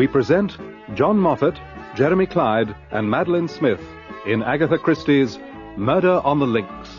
we present John Moffatt, Jeremy Clyde, and Madeline Smith in Agatha Christie's Murder on the Links.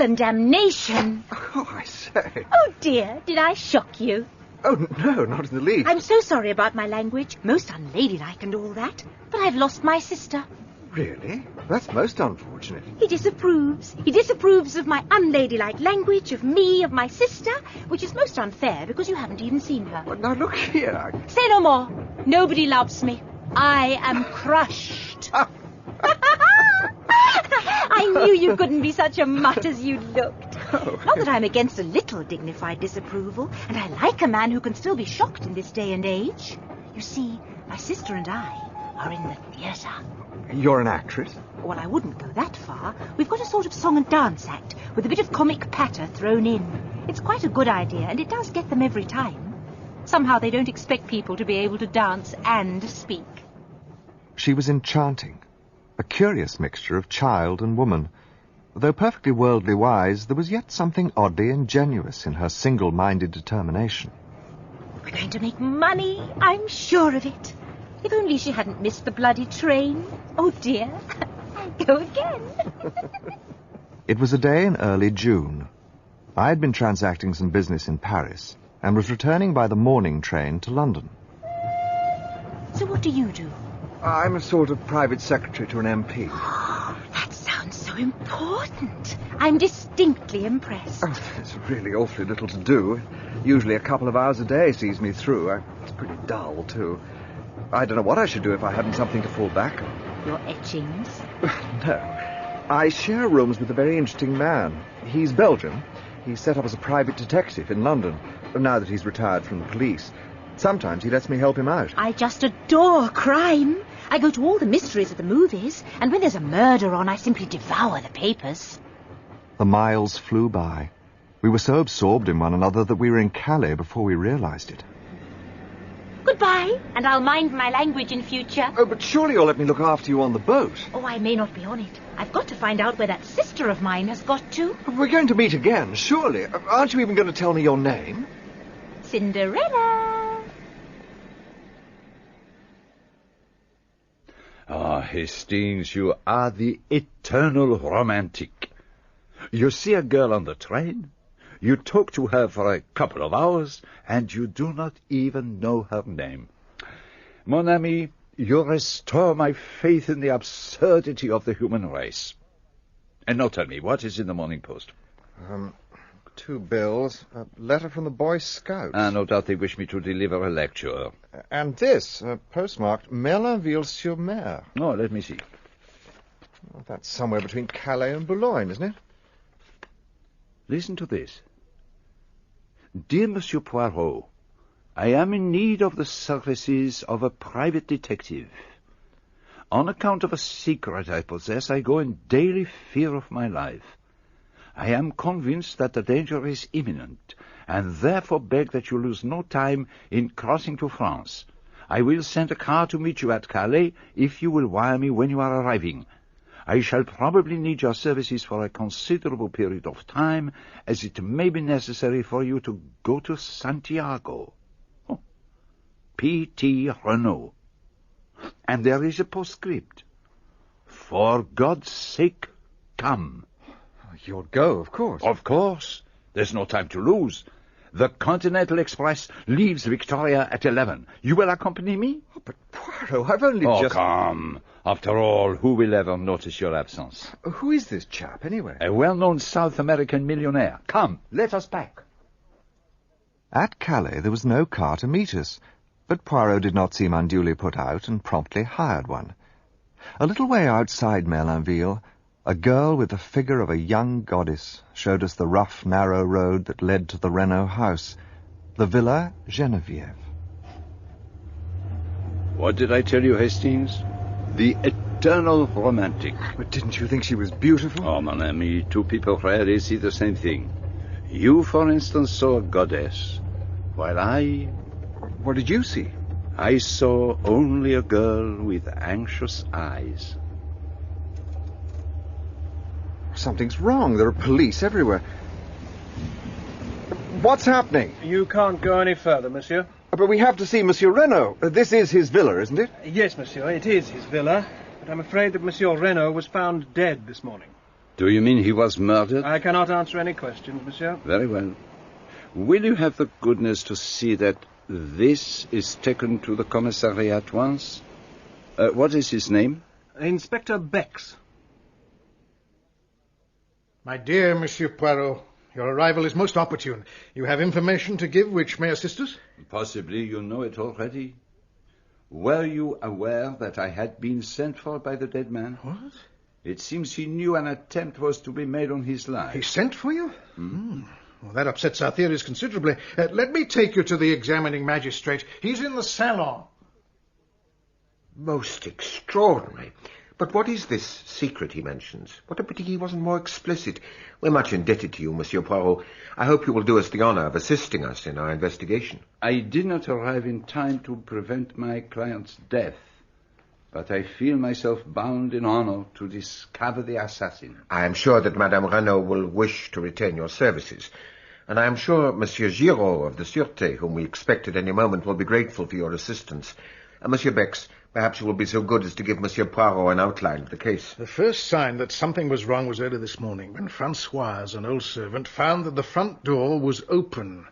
And damnation. Oh, I say. Oh, dear, did I shock you? Oh, no, not in the least. I'm so sorry about my language. Most unladylike and all that. But I've lost my sister. Really? That's most unfortunate. He disapproves. He disapproves of my unladylike language, of me, of my sister, which is most unfair because you haven't even seen her. Well, now, look here. Say no more. Nobody loves me. I am crushed. I knew you couldn't be such a mutt as you looked. Oh. Not that I'm against a little dignified disapproval, and I like a man who can still be shocked in this day and age. You see, my sister and I are in the theatre. You're an actress? Well, I wouldn't go that far. We've got a sort of song and dance act with a bit of comic patter thrown in. It's quite a good idea, and it does get them every time. Somehow they don't expect people to be able to dance and speak. She was enchanting. A curious mixture of child and woman. Though perfectly worldly wise, there was yet something oddly ingenuous in her single-minded determination. We're going to make money, I'm sure of it. If only she hadn't missed the bloody train. Oh, dear. I'd go again. It was a day in early June. I had been transacting some business in Paris and was returning by the morning train to London. So what do you do? I'm a sort of private secretary to an MP. That sounds so important. I'm distinctly impressed. Oh, there's really awfully little to do. Usually a couple of hours a day sees me through. It's pretty dull, too. I don't know what I should do if I hadn't something to fall back on. Your etchings? No. I share rooms with a very interesting man. He's Belgian. He's set up as a private detective in London, now that he's retired from the police. Sometimes he lets me help him out. I just adore crime. I go to all the mysteries at the movies, and when there's a murder on, I simply devour the papers. The miles flew by. We were so absorbed in one another that we were in Calais before we realized it. Goodbye, and I'll mind my language in future. Oh, but surely you'll let me look after you on the boat. Oh, I may not be on it. I've got to find out where that sister of mine has got to. We're going to meet again, surely. Aren't you even going to tell me your name? Cinderella. Ah, Hastings, you are the eternal romantic. You see a girl on the train, you talk to her for a couple of hours, and you do not even know her name. Mon ami, you restore my faith in the absurdity of the human race. And now tell me, what is in the Morning Post? 2 bills, a letter from the Boy Scouts. No doubt they wish me to deliver a lecture. And this, postmarked Merlinville-sur-Mer. Oh, let me see. Well, that's somewhere between Calais and Boulogne, isn't it? Listen to this. Dear Monsieur Poirot, I am in need of the services of a private detective. On account of a secret I possess, I go in daily fear of my life. I am convinced that the danger is imminent, and therefore beg that you lose no time in crossing to France. I will send a car to meet you at Calais, if you will wire me when you are arriving. I shall probably need your services for a considerable period of time, as it may be necessary for you to go to Santiago. Oh. P.T. Renauld. And there is a postscript. For God's sake, come. You'll go, of course. Of course. There's no time to lose. The Continental Express leaves Victoria at 11. You will accompany me? Oh, but Poirot, I've only just... Oh, come. After all, who will ever notice your absence? Who is this chap, anyway? A well-known South American millionaire. Come, let us pack. At Calais there was no car to meet us, but Poirot did not seem unduly put out and promptly hired one. A little way outside Merlinville, a girl with the figure of a young goddess showed us the rough, narrow road that led to the Renauld house, the Villa Geneviève. What did I tell you, Hastings? The eternal romantic. But didn't you think she was beautiful? Oh, mon ami, two people rarely see the same thing. You, for instance, saw a goddess, while I... What did you see? I saw only a girl with anxious eyes. Something's wrong. There are police everywhere. What's happening? You can't go any further, monsieur. But we have to see Monsieur Renauld. This is his villa, isn't it? Yes, monsieur, it is his villa. But I'm afraid that Monsieur Renauld was found dead this morning. Do you mean he was murdered? I cannot answer any questions, monsieur. Very well. Will you have the goodness to see that this is taken to the commissary at once? What is his name? Inspector Bex. My dear Monsieur Poirot, your arrival is most opportune. You have information to give which may assist us? Possibly you know it already. Were you aware that I had been sent for by the dead man? What? It seems he knew an attempt was to be made on his life. He sent for you? Well, that upsets our theories considerably. Let me take you to the examining magistrate. He's in the salon. Most extraordinary. But what is this secret he mentions? What a pity he wasn't more explicit. We're much indebted to you, Monsieur Poirot. I hope you will do us the honour of assisting us in our investigation. I did not arrive in time to prevent my client's death, but I feel myself bound in honour to discover the assassin. I am sure that Madame Renauld will wish to retain your services, and I am sure Monsieur Giraud of the Sûreté, whom we expect at any moment, will be grateful for your assistance. Monsieur Bex, perhaps you will be so good as to give Monsieur Poirot an outline of the case. The first sign that something was wrong was early this morning, when Francoise, an old servant, found that the front door was open.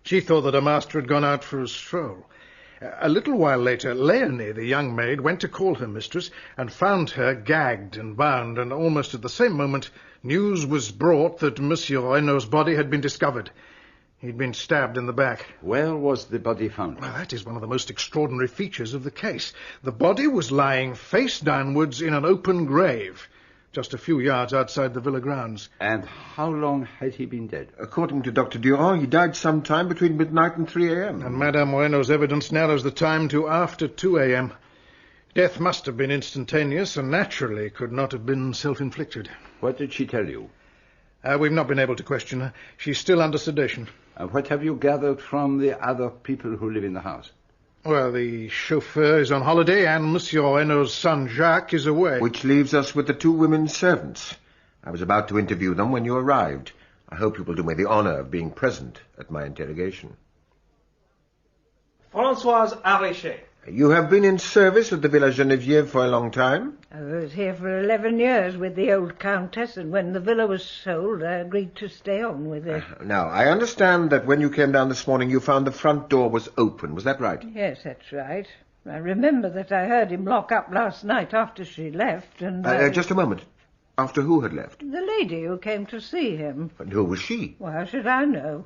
She thought that her master had gone out for a stroll. A little while later, Leonie, the young maid, went to call her mistress and found her gagged and bound, and almost at the same moment news was brought that Monsieur Renaud's body had been discovered. He'd been stabbed in the back. Where was the body found? Well, that is one of the most extraordinary features of the case. The body was lying face downwards in an open grave, just a few yards outside the villa grounds. And how long had he been dead? According to Dr. Durand, he died sometime between midnight and 3 a.m. And Madame Renaud's evidence narrows the time to after 2 a.m. Death must have been instantaneous and naturally could not have been self-inflicted. What did she tell you? We've not been able to question her. She's still under sedation. What have you gathered from the other people who live in the house? Well, the chauffeur is on holiday and Monsieur Renaud's son Jacques is away. Which leaves us with the two women servants. I was about to interview them when you arrived. I hope you will do me the honour of being present at my interrogation. Francoise Arichet. You have been in service at the Villa Geneviève for a long time? I was here for 11 years with the old countess, and when the villa was sold, I agreed to stay on with it. Now, I understand that when you came down this morning, you found the front door was open. Was that right? Yes, that's right. I remember that I heard him lock up last night after she left, and... Just a moment. After who had left? The lady who came to see him. And who was she? Well, how should I know?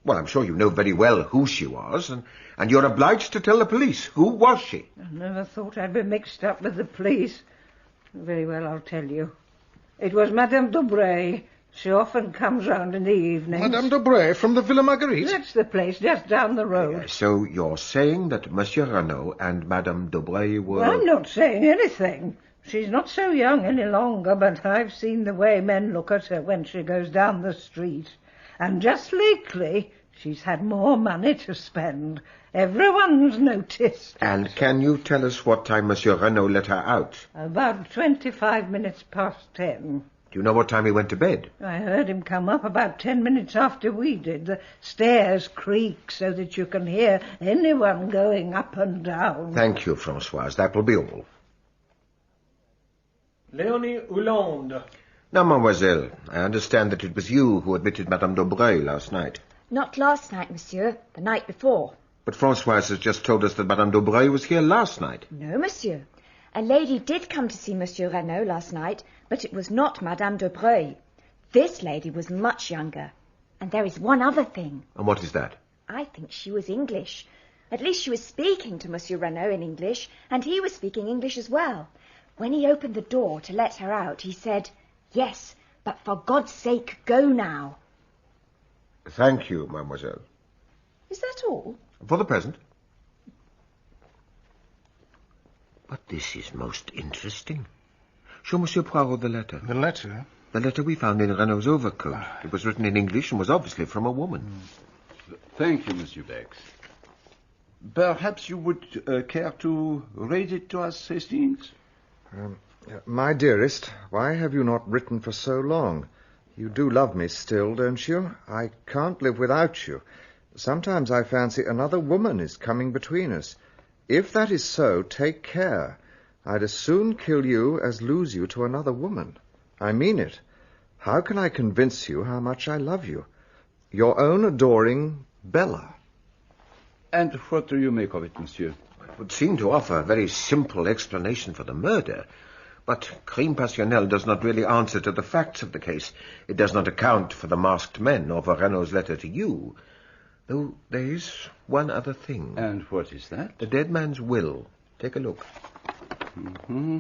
Well, I'm sure you know very well who she was, and you're obliged to tell the police. Who was she? I never thought I'd be mixed up with the police. Very well, I'll tell you. It was Madame Daubreuil. She often comes round in the evenings. Madame Daubreuil from the Villa Marguerite? That's the place, just down the road. So you're saying that Monsieur Renauld and Madame Daubreuil were... Well, I'm not saying anything. She's not so young any longer, but I've seen the way men look at her when she goes down the street. And just lately, she's had more money to spend. Everyone's noticed. And can you tell us what time Monsieur Renauld let her out? About 25 minutes past 10. Do you know what time he went to bed? I heard him come up about 10 minutes after we did. The stairs creak so that you can hear anyone going up and down. Thank you, Francoise. That will be all. Leonie Hollande. Now, mademoiselle, I understand that it was you who admitted Madame Daubreuil last night. Not last night, monsieur. The night before. But Francoise has just told us that Madame Daubreuil was here last night. No, monsieur. A lady did come to see Monsieur Renauld last night, but it was not Madame Daubreuil. This lady was much younger. And there is one other thing. And what is that? I think she was English. At least she was speaking to Monsieur Renauld in English, and he was speaking English as well. When he opened the door to let her out, he said, "Yes, but for God's sake, go now." Thank you, mademoiselle. Is that all? For the present. But this is most interesting. Show Monsieur Poirot the letter. The letter? The letter we found in Renaud's overcoat. It was written in English and was obviously from a woman. Thank you, Monsieur Bex. Perhaps you would care to read it to us, Hastings? My dearest, why have you not written for so long? You do love me still, don't you? I can't live without you. Sometimes I fancy another woman is coming between us. If that is so, take care. I'd as soon kill you as lose you to another woman. I mean it. How can I convince you how much I love you? Your own adoring Bella. And what do you make of it, monsieur? It would seem to offer a very simple explanation for the murder. But crime passionnel does not really answer to the facts of the case. It does not account for the masked men or for Renaud's letter to you. Though there is one other thing. And what is that? The dead man's will. Take a look. Mm-hmm.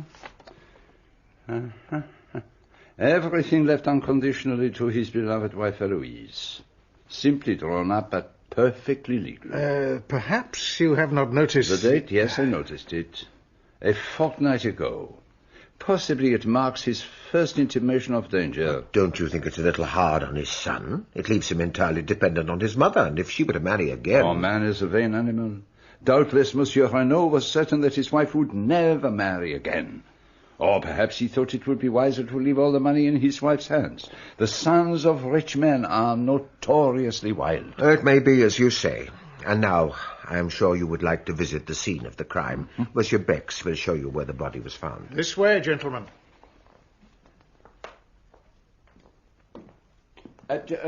Everything left unconditionally to his beloved wife Eloise. Simply drawn up, but perfectly legal. Perhaps you have not noticed... The date? Yes, I noticed it. A fortnight ago. Possibly it marks his first intimation of danger. Don't you think it's a little hard on his son? It leaves him entirely dependent on his mother, and if she were to marry again... Oh, man is a vain animal. Doubtless Monsieur Renaud was certain that his wife would never marry again. Or perhaps he thought it would be wiser to leave all the money in his wife's hands. The sons of rich men are notoriously wild. It may be as you say. And now, I am sure you would like to visit the scene of the crime. Monsieur Bex will show you where the body was found. This way, gentlemen.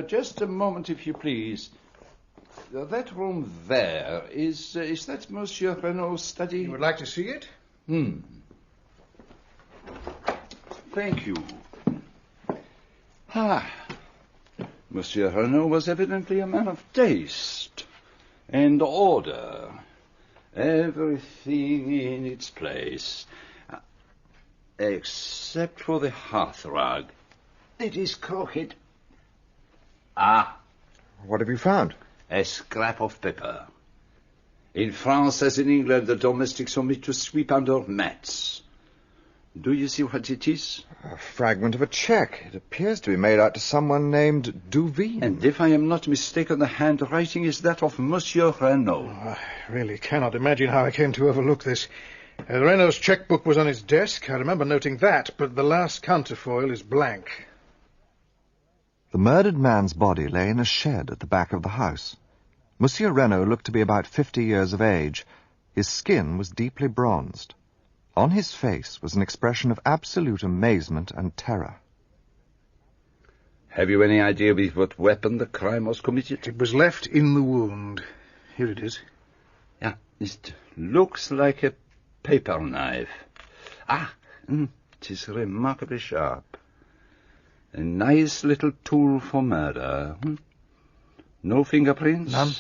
Just a moment, if you please. That room there, is that Monsieur Renaud's study? You would like to see it? Thank you. Monsieur Renaud was evidently a man of taste and order. Everything in its place. Except for the hearthrug. It is crooked. What have you found? A scrap of paper. In France, as in England, the domestics omit to sweep under mats. Do you see what it is? A fragment of a cheque. It appears to be made out to someone named Duveen. And if I am not mistaken, the handwriting is that of Monsieur Renaud. I really cannot imagine how I came to overlook this. Renaud's chequebook was on his desk. I remember noting that, but the last counterfoil is blank. The murdered man's body lay in a shed at the back of the house. Monsieur Renaud looked to be about 50 years of age. His skin was deeply bronzed. On his face was an expression of absolute amazement and terror. Have you any idea with what weapon the crime was committed? It was left in the wound. Here it is. Yeah, it looks like a paper knife. It is remarkably sharp. A nice little tool for murder. No fingerprints? None.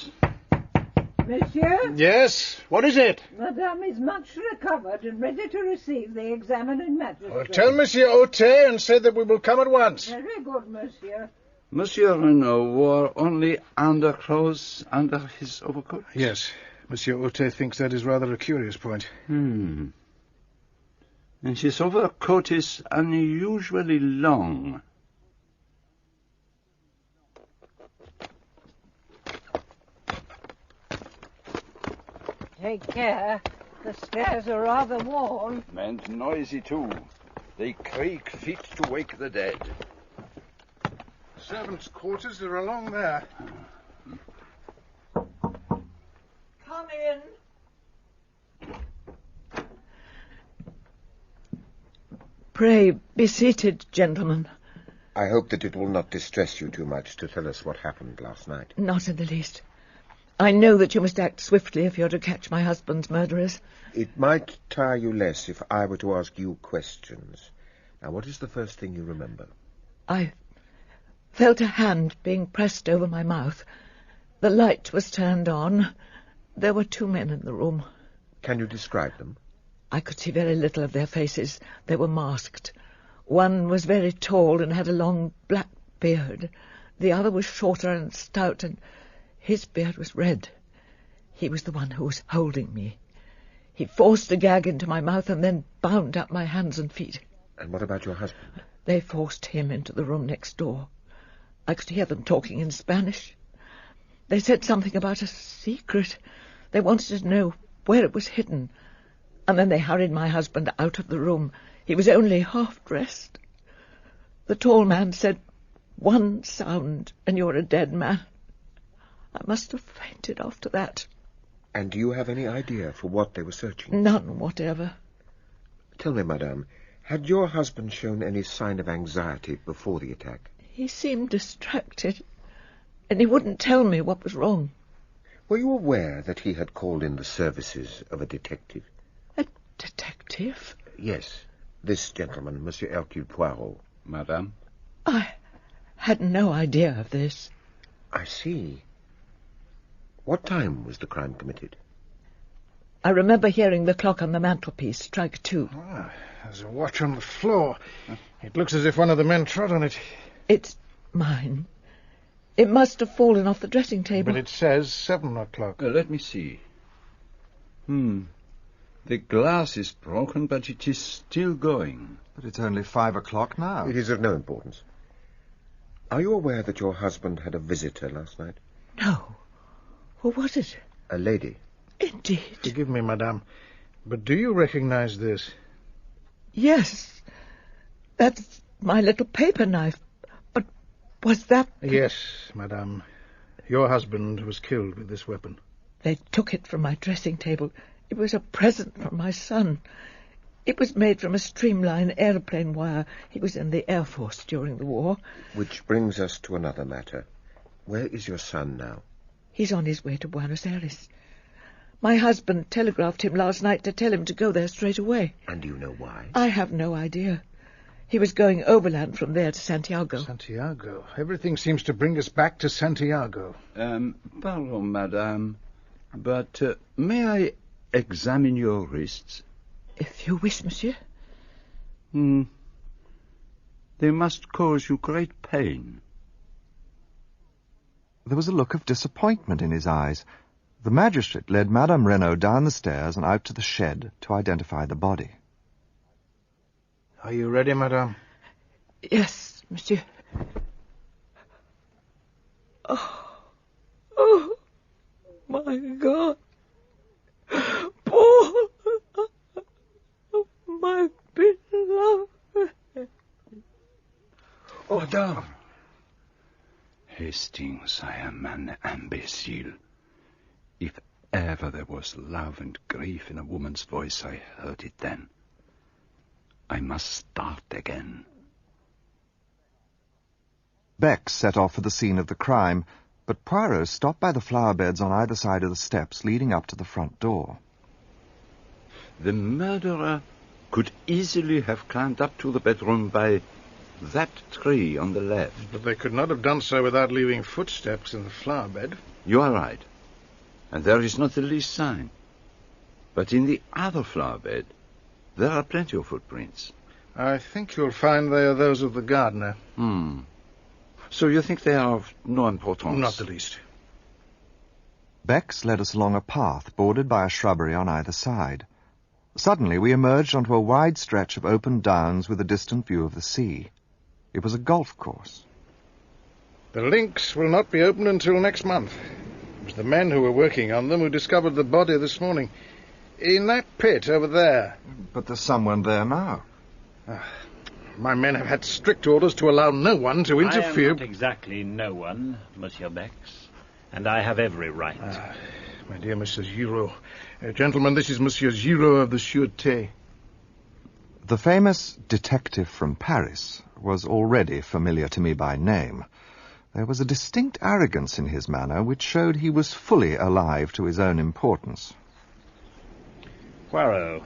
Monsieur? Yes? What is it? Madame is much recovered and ready to receive the examining magistrate. Well, tell Monsieur Hautet and say that we will come at once. Very good, monsieur. Monsieur Renaud wore only underclothes under his overcoat? Yes. Monsieur Hautet thinks that is rather a curious point. And his overcoat is unusually long. Take care. The stairs are rather worn. And noisy, too. They creak fit to wake the dead. Servants' quarters are along there. Come in. Pray be seated, gentlemen. I hope that it will not distress you too much to tell us what happened last night. Not in the least. I know that you must act swiftly if you're to catch my husband's murderers. It might tire you less if I were to ask you questions. Now, what is the first thing you remember? I felt a hand being pressed over my mouth. The light was turned on. There were 2 men in the room. Can you describe them? I could see very little of their faces. They were masked. One was very tall and had a long black beard. The other was shorter and stout, and his beard was red. He was the one who was holding me. He forced a gag into my mouth and then bound up my hands and feet. And what about your husband? They forced him into the room next door. I could hear them talking in Spanish. They said something about a secret. They wanted to know where it was hidden. And then they hurried my husband out of the room. He was only half-dressed. The tall man said, "One sound and you're a dead man." I must have fainted after that. And do you have any idea for what they were searching? None whatever. Tell me, madame, had your husband shown any sign of anxiety before the attack? He seemed distracted, and he wouldn't tell me what was wrong. Were you aware that he had called in the services of a detective? A detective? Yes, this gentleman, Monsieur Hercule Poirot. Madame? I had no idea of this. I see. What time was the crime committed? I remember hearing the clock on the mantelpiece strike 2. Ah, there's a watch on the floor. It looks as if one of the men trod on it. It's mine. It must have fallen off the dressing table. But it says 7 o'clock. Let me see. The glass is broken, but it is still going. But it's only 5 o'clock now. It is of no importance. Are you aware that your husband had a visitor last night? No. Who was it? A lady. Indeed. Forgive me, madame, but do you recognize this? Yes. That's my little paper knife. But was that... Yes, madame. Your husband was killed with this weapon. They took it from my dressing table. It was a present from my son. It was made from a streamline airplane wire. He was in the Air Force during the war. Which brings us to another matter. Where is your son now? He's on his way to Buenos Aires. My husband telegraphed him last night to tell him to go there straight away. And do you know why? I have no idea. He was going overland from there to Santiago. Santiago? Everything seems to bring us back to Santiago. Pardon, madame, but may I examine your wrists? If you wish, monsieur. They must cause you great pain. There was a look of disappointment in his eyes. The magistrate led Madame Renaud down the stairs and out to the shed to identify the body. Are you ready, madame? Yes, monsieur. Oh, my God. Paul, my beloved. Oh, madame. Hastings, I am an imbecile. If ever there was love and grief in a woman's voice, I heard it then. I must start again. Beck set off for the scene of the crime, but Poirot stopped by the flower beds on either side of the steps leading up to the front door. The murderer could easily have climbed up to the bedroom by that tree on the left. But they could not have done so without leaving footsteps in the flower bed. You are right. And there is not the least sign. But in the other flower bed, there are plenty of footprints. I think you'll find they are those of the gardener. So you think they are of no importance? Not the least. Bex led us along a path bordered by a shrubbery on either side. Suddenly we emerged onto a wide stretch of open downs with a distant view of the sea. It was a golf course. The links will not be open until next month. It was the men who were working on them who discovered the body this morning. In that pit over there. But there's someone there now. My men have had strict orders to allow no one to interfere. I am not exactly no one, Monsieur Bex, and I have every right. My dear Monsieur Giraud. Gentlemen, this is Monsieur Giraud of the Sûreté. The famous detective from Paris was already familiar to me by name. There was a distinct arrogance in his manner which showed he was fully alive to his own importance. Poirot,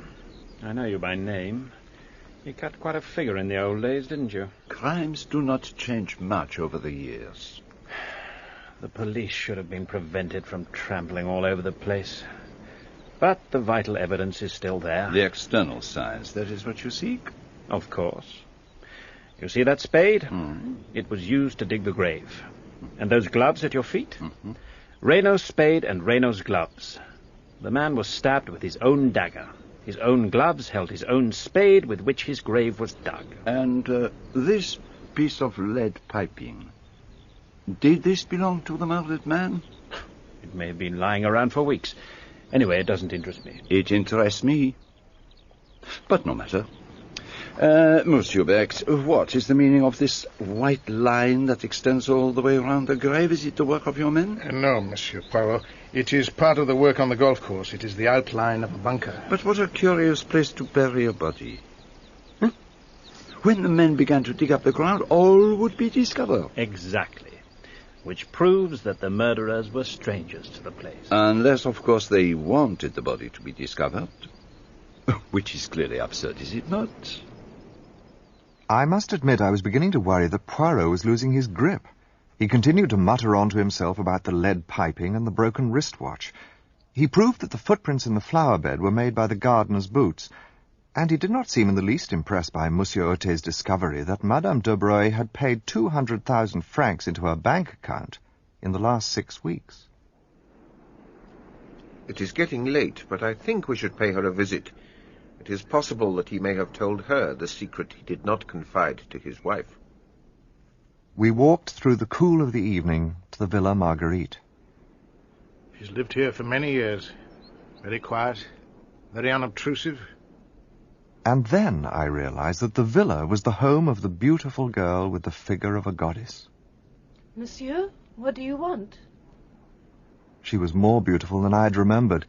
I know you by name. You cut quite a figure in the old days, didn't you? Crimes do not change much over the years. The police should have been prevented from trampling all over the place. But the vital evidence is still there. The external signs, that is what you seek? Of course. You see that spade? It was used to dig the grave. And those gloves at your feet? Renault's spade and Renault's gloves. The man was stabbed with his own dagger. His own gloves held his own spade with which his grave was dug. And this piece of lead piping, did this belong to the murdered man? It may have been lying around for weeks. Anyway, it doesn't interest me. It interests me. But no matter. Monsieur Bex, what is the meaning of this white line that extends all the way around the grave? Is it the work of your men? No, Monsieur Poirot. It is part of the work on the golf course. It is the outline of a bunker. But what a curious place to bury a body. Huh? When the men began to dig up the ground, all would be discovered. Exactly. Which proves that the murderers were strangers to the place. Unless, of course, they wanted the body to be discovered. Which is clearly absurd, is it not? I must admit I was beginning to worry that Poirot was losing his grip. He continued to mutter on to himself about the lead piping and the broken wristwatch. He proved that the footprints in the flower bed were made by the gardener's boots, and he did not seem in the least impressed by Monsieur Hautet's discovery that Madame Daubreuil had paid 200,000 francs into her bank account in the last 6 weeks. It is getting late, but I think we should pay her a visit. It is possible that he may have told her the secret he did not confide to his wife. We walked through the cool of the evening to the Villa Marguerite. She's lived here for many years. Very quiet, very unobtrusive. And then I realized that the villa was the home of the beautiful girl with the figure of a goddess. Monsieur, what do you want? She was more beautiful than I had remembered,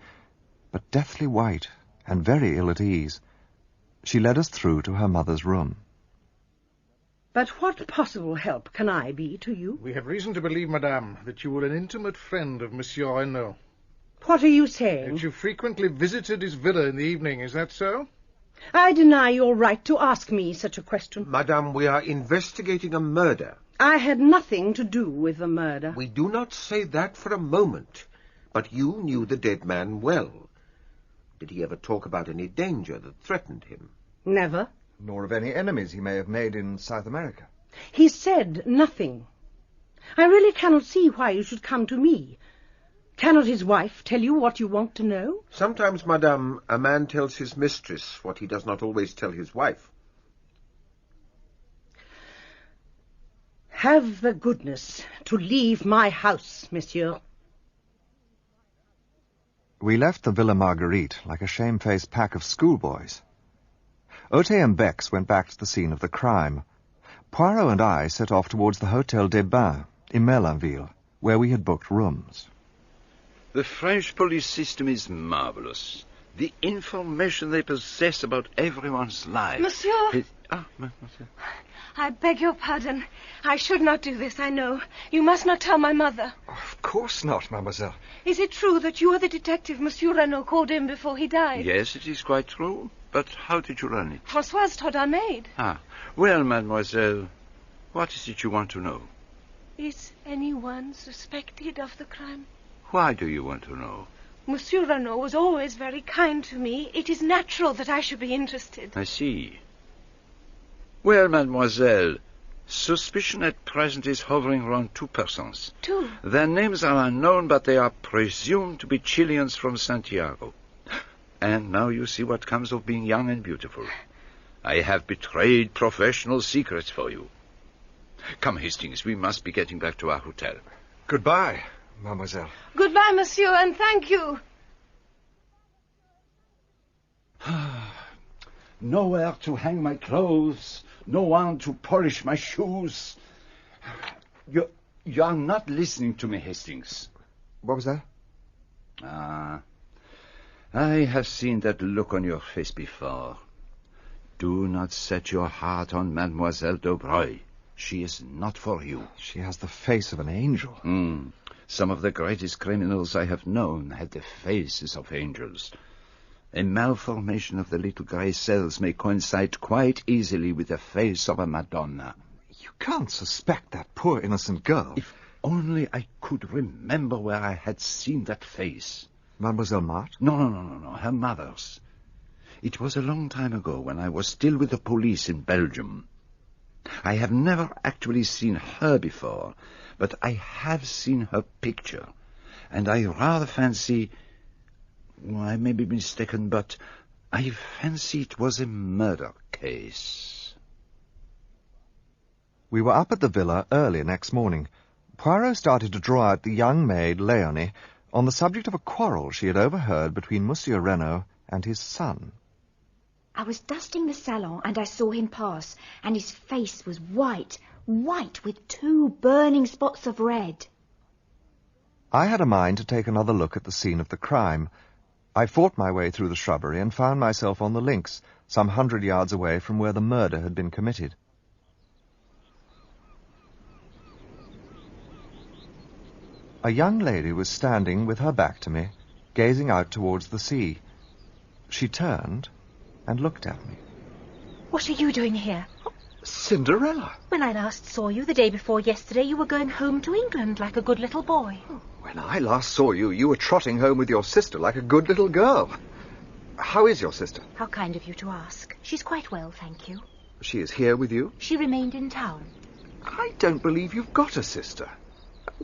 but deathly white and very ill at ease. She led us through to her mother's room. But what possible help can I be to you? We have reason to believe, madame, that you were an intimate friend of Monsieur Renauld. What are you saying? That you frequently visited his villa in the evening, is that so? I deny your right to ask me such a question. Madame, we are investigating a murder. I had nothing to do with the murder. We do not say that for a moment. But you knew the dead man well. Did he ever talk about any danger that threatened him? Never. Nor of any enemies he may have made in South America. He said nothing. I really cannot see why you should come to me. Cannot his wife tell you what you want to know? Sometimes, madame, a man tells his mistress what he does not always tell his wife. Have the goodness to leave my house, monsieur. We left the Villa Marguerite like a shamefaced pack of schoolboys. Hautet and Bex went back to the scene of the crime. Poirot and I set off towards the Hôtel des Bains in Merlinville, where we had booked rooms. The French police system is marvelous. The information they possess about everyone's life. Monsieur! Monsieur. I beg your pardon. I should not do this, I know. You must not tell my mother. Of course not, mademoiselle. Is it true that you are the detective Monsieur Renauld called in before he died? Yes, it is quite true. But how did you learn it? Francoise told our maid. Well, mademoiselle, what is it you want to know? Is anyone suspected of the crime? Why do you want to know? Monsieur Renauld was always very kind to me. It is natural that I should be interested. I see. Well, mademoiselle, suspicion at present is hovering around 2 persons. 2? Their names are unknown, but they are presumed to be Chileans from Santiago. And now you see what comes of being young and beautiful. I have betrayed professional secrets for you. Come, Hastings, we must be getting back to our hotel. Goodbye, mademoiselle. Goodbye, monsieur, and thank you. Nowhere to hang my clothes, no one to polish my shoes. You are not listening to me, Hastings. What was that? I have seen that look on your face before. Do not set your heart on Mademoiselle Daubreuil. She is not for you. She has the face of an angel. Some of the greatest criminals I have known had the faces of angels. A malformation of the little grey cells may coincide quite easily with the face of a Madonna. You can't suspect that poor innocent girl. If only I could remember where I had seen that face. Mademoiselle Marthe? No, her mother's. It was a long time ago when I was still with the police in Belgium. I have never actually seen her before, but I have seen her picture, and I rather fancy... I may be mistaken, but I fancy it was a murder case. We were up at the villa early next morning. Poirot started to draw out the young maid, Leonie, on the subject of a quarrel she had overheard between Monsieur Renauld and his son. I was dusting the salon and I saw him pass, and his face was white with 2 burning spots of red. I had a mind to take another look at the scene of the crime. I fought my way through the shrubbery and found myself on the links, some 100 yards away from where the murder had been committed. A young lady was standing with her back to me, gazing out towards the sea. She turned and looked at me. What are you doing here? Cinderella! When I last saw you, the day before yesterday, you were going home to England like a good little boy. When I last saw you, you were trotting home with your sister like a good little girl. How is your sister? How kind of you to ask. She's quite well, thank you. She is here with you? She remained in town. I don't believe you've got a sister.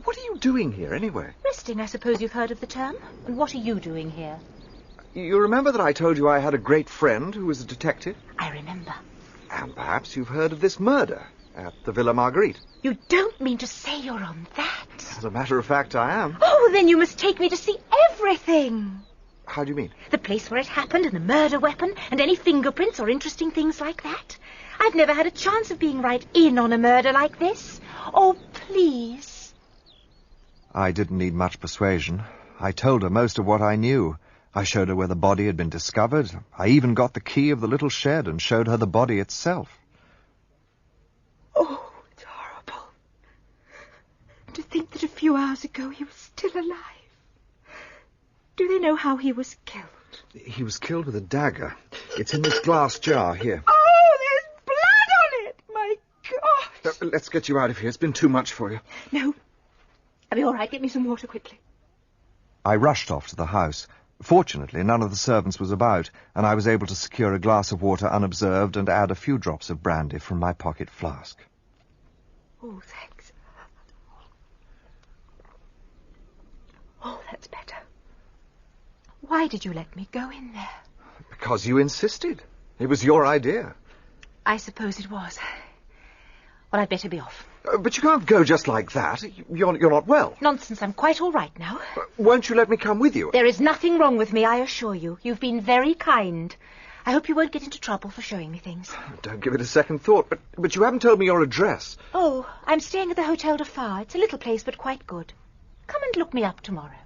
What are you doing here, anyway? Resting, I suppose you've heard of the term. And what are you doing here? You remember that I told you I had a great friend who was a detective? I remember. And perhaps you've heard of this murder at the Villa Marguerite. You don't mean to say you're on that? As a matter of fact, I am. Oh, then you must take me to see everything. How do you mean? The place where it happened and the murder weapon and any fingerprints or interesting things like that. I've never had a chance of being right in on a murder like this. Oh, please. I didn't need much persuasion. I told her most of what I knew. I showed her where the body had been discovered. I even got the key of the little shed and showed her the body itself. Oh, it's horrible. To think that a few hours ago he was still alive. Do they know how he was killed? He was killed with a dagger. It's in this glass jar here. Oh, there's blood on it! My God! Let's get you out of here. It's been too much for you. No. I'll be all right. Get me some water quickly. I rushed off to the house. Fortunately, none of the servants was about, and I was able to secure a glass of water unobserved and add a few drops of brandy from my pocket flask. Oh, thanks. Oh, that's better. Why did you let me go in there? Because you insisted. It was your idea. I suppose it was. Well, I'd better be off. But you can't go just like that. You're not well. Nonsense, I'm quite all right now. Won't you let me come with you? There is nothing wrong with me, I assure you. You've been very kind. I hope you won't get into trouble for showing me things. Don't give it a second thought, but you haven't told me your address. Oh, I'm staying at the Hotel de Phare. It's a little place, but quite good. Come and look me up tomorrow.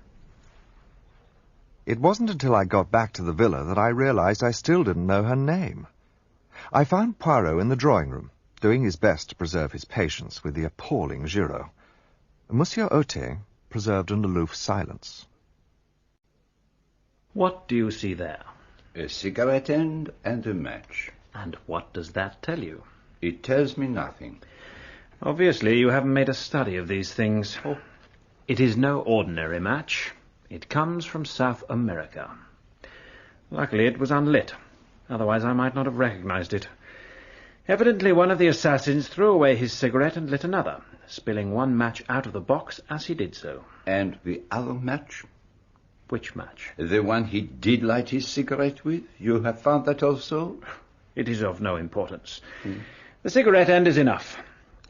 It wasn't until I got back to the villa that I realized I still didn't know her name. I found Poirot in the drawing room, doing his best to preserve his patience with the appalling Giraud. Monsieur Hautet preserved an aloof silence. What do you see there? A cigarette end and a match. And what does that tell you? It tells me nothing. Obviously, you haven't made a study of these things. Oh. It is no ordinary match. It comes from South America. Luckily, it was unlit. Otherwise, I might not have recognized it. Evidently, one of the assassins threw away his cigarette and lit another, spilling one match out of the box as he did so. And the other match? Which match? The one he did light his cigarette with? You have found that also? It is of no importance. The cigarette end is enough.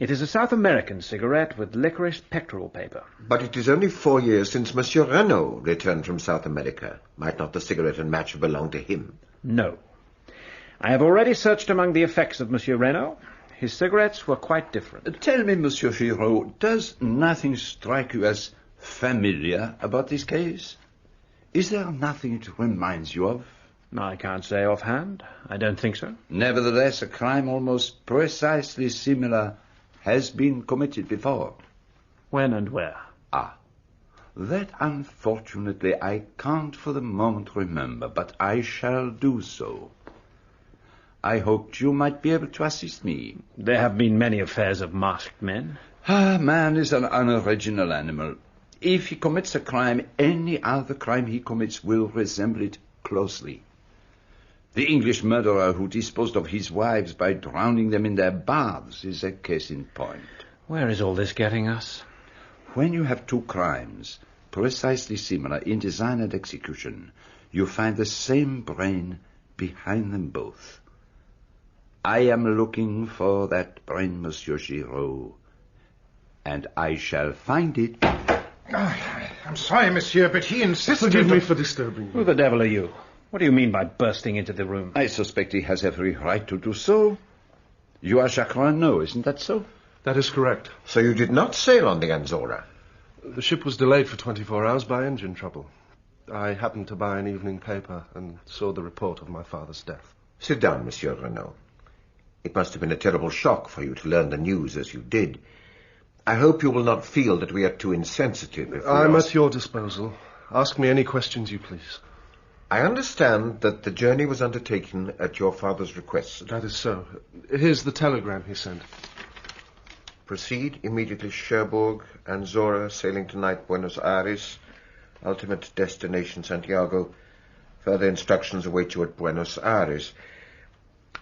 It is a South American cigarette with licorice pectoral paper. But it is only 4 years since Monsieur Renauld returned from South America. Might not the cigarette and match belong to him? No. I have already searched among the effects of Monsieur Renauld. His cigarettes were quite different. Tell me, Monsieur Giraud, does nothing strike you as familiar about this case? Is there nothing it reminds you of? I can't say offhand. I don't think so. Nevertheless, a crime almost precisely similar has been committed before. When and where? That unfortunately I can't for the moment remember, but I shall do so. I hoped you might be able to assist me. There have been many affairs of masked men. Man is an unoriginal animal. If he commits a crime, any other crime he commits will resemble it closely. The English murderer who disposed of his wives by drowning them in their baths is a case in point. Where is all this getting us? When you have two crimes, precisely similar in design and execution, you find the same brain behind them both. I am looking for that brain, Monsieur Giraud, and I shall find it. I'm sorry, monsieur, but he insisted... Forgive me for disturbing you. Who the devil are you? What do you mean by bursting into the room? I suspect he has every right to do so. You are Jacques Renaud, isn't that so? That is correct. So you did not sail on the Anzora? The ship was delayed for 24 hours by engine trouble. I happened to buy an evening paper and saw the report of my father's death. Sit down, Monsieur Renaud. It must have been a terrible shock for you to learn the news as you did. I hope you will not feel that we are too insensitive. I'm at your disposal. Ask me any questions you please. I understand that the journey was undertaken at your father's request. That is so. Here's the telegram he sent. Proceed immediately Cherbourg, Anzora, sailing tonight Buenos Aires. Ultimate destination Santiago. Further instructions await you at Buenos Aires.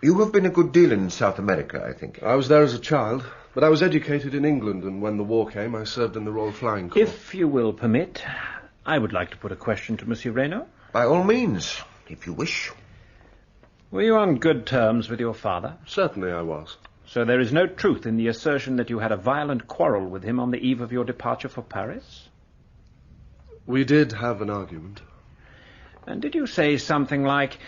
You have been a good deal in South America, I think. I was there as a child, but I was educated in England, and when the war came, I served in the Royal Flying Corps. If you will permit, I would like to put a question to Monsieur Renaud. By all means, if you wish. Were you on good terms with your father? Certainly I was. So there is no truth in the assertion that you had a violent quarrel with him on the eve of your departure for Paris? We did have an argument. And did you say something like,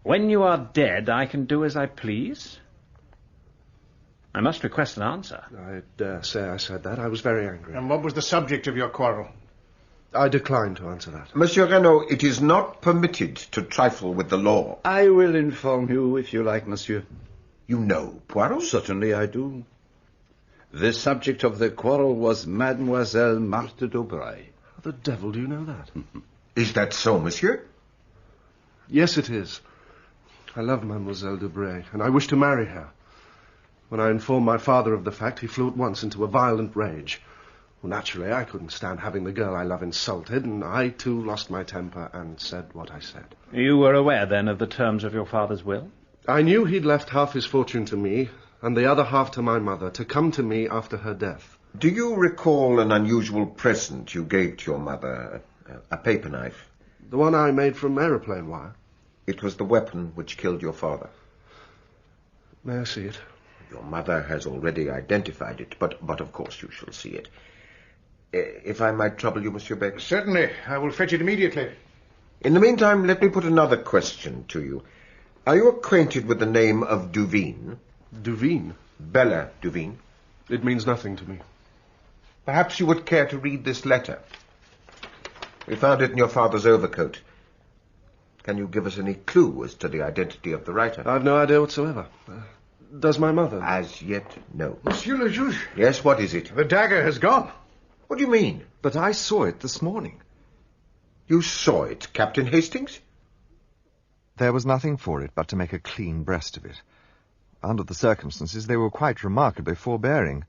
"When you are dead, I can do as I please"? I must request an answer. I dare say I said that. I was very angry. And what was the subject of your quarrel? I decline to answer that. Monsieur Renaud, it is not permitted to trifle with the law. I will inform you if you like, monsieur. You know Poirot? Certainly I do. The subject of the quarrel was Mademoiselle Marthe Daubreuil. How the devil do you know that? Is that so, monsieur? Yes, it is. I love Mademoiselle Daubreuil, and I wish to marry her. When I informed my father of the fact, he flew at once into a violent rage. Well, naturally, I couldn't stand having the girl I love insulted, and I, too, lost my temper and said what I said. You were aware, then, of the terms of your father's will? I knew he'd left half his fortune to me, and the other half to my mother, to come to me after her death. Do you recall an unusual present you gave to your mother, a paper knife? The one I made from aeroplane wire. It was the weapon which killed your father. May I see it? Your mother has already identified it, but of course you shall see it. If I might trouble you, Monsieur Beck. Certainly. I will fetch it immediately. In the meantime, let me put another question to you. Are you acquainted with the name of Duveen? Duveen? Bella Duveen. It means nothing to me. Perhaps you would care to read this letter. We found it in your father's overcoat. Can you give us any clue as to the identity of the writer? I've no idea whatsoever. Does my mother? As yet, no. Monsieur le Juge. Yes, what is it? The dagger has gone. What do you mean? But I saw it this morning. You saw it, Captain Hastings? There was nothing for it but to make a clean breast of it. Under the circumstances, they were quite remarkably forbearing.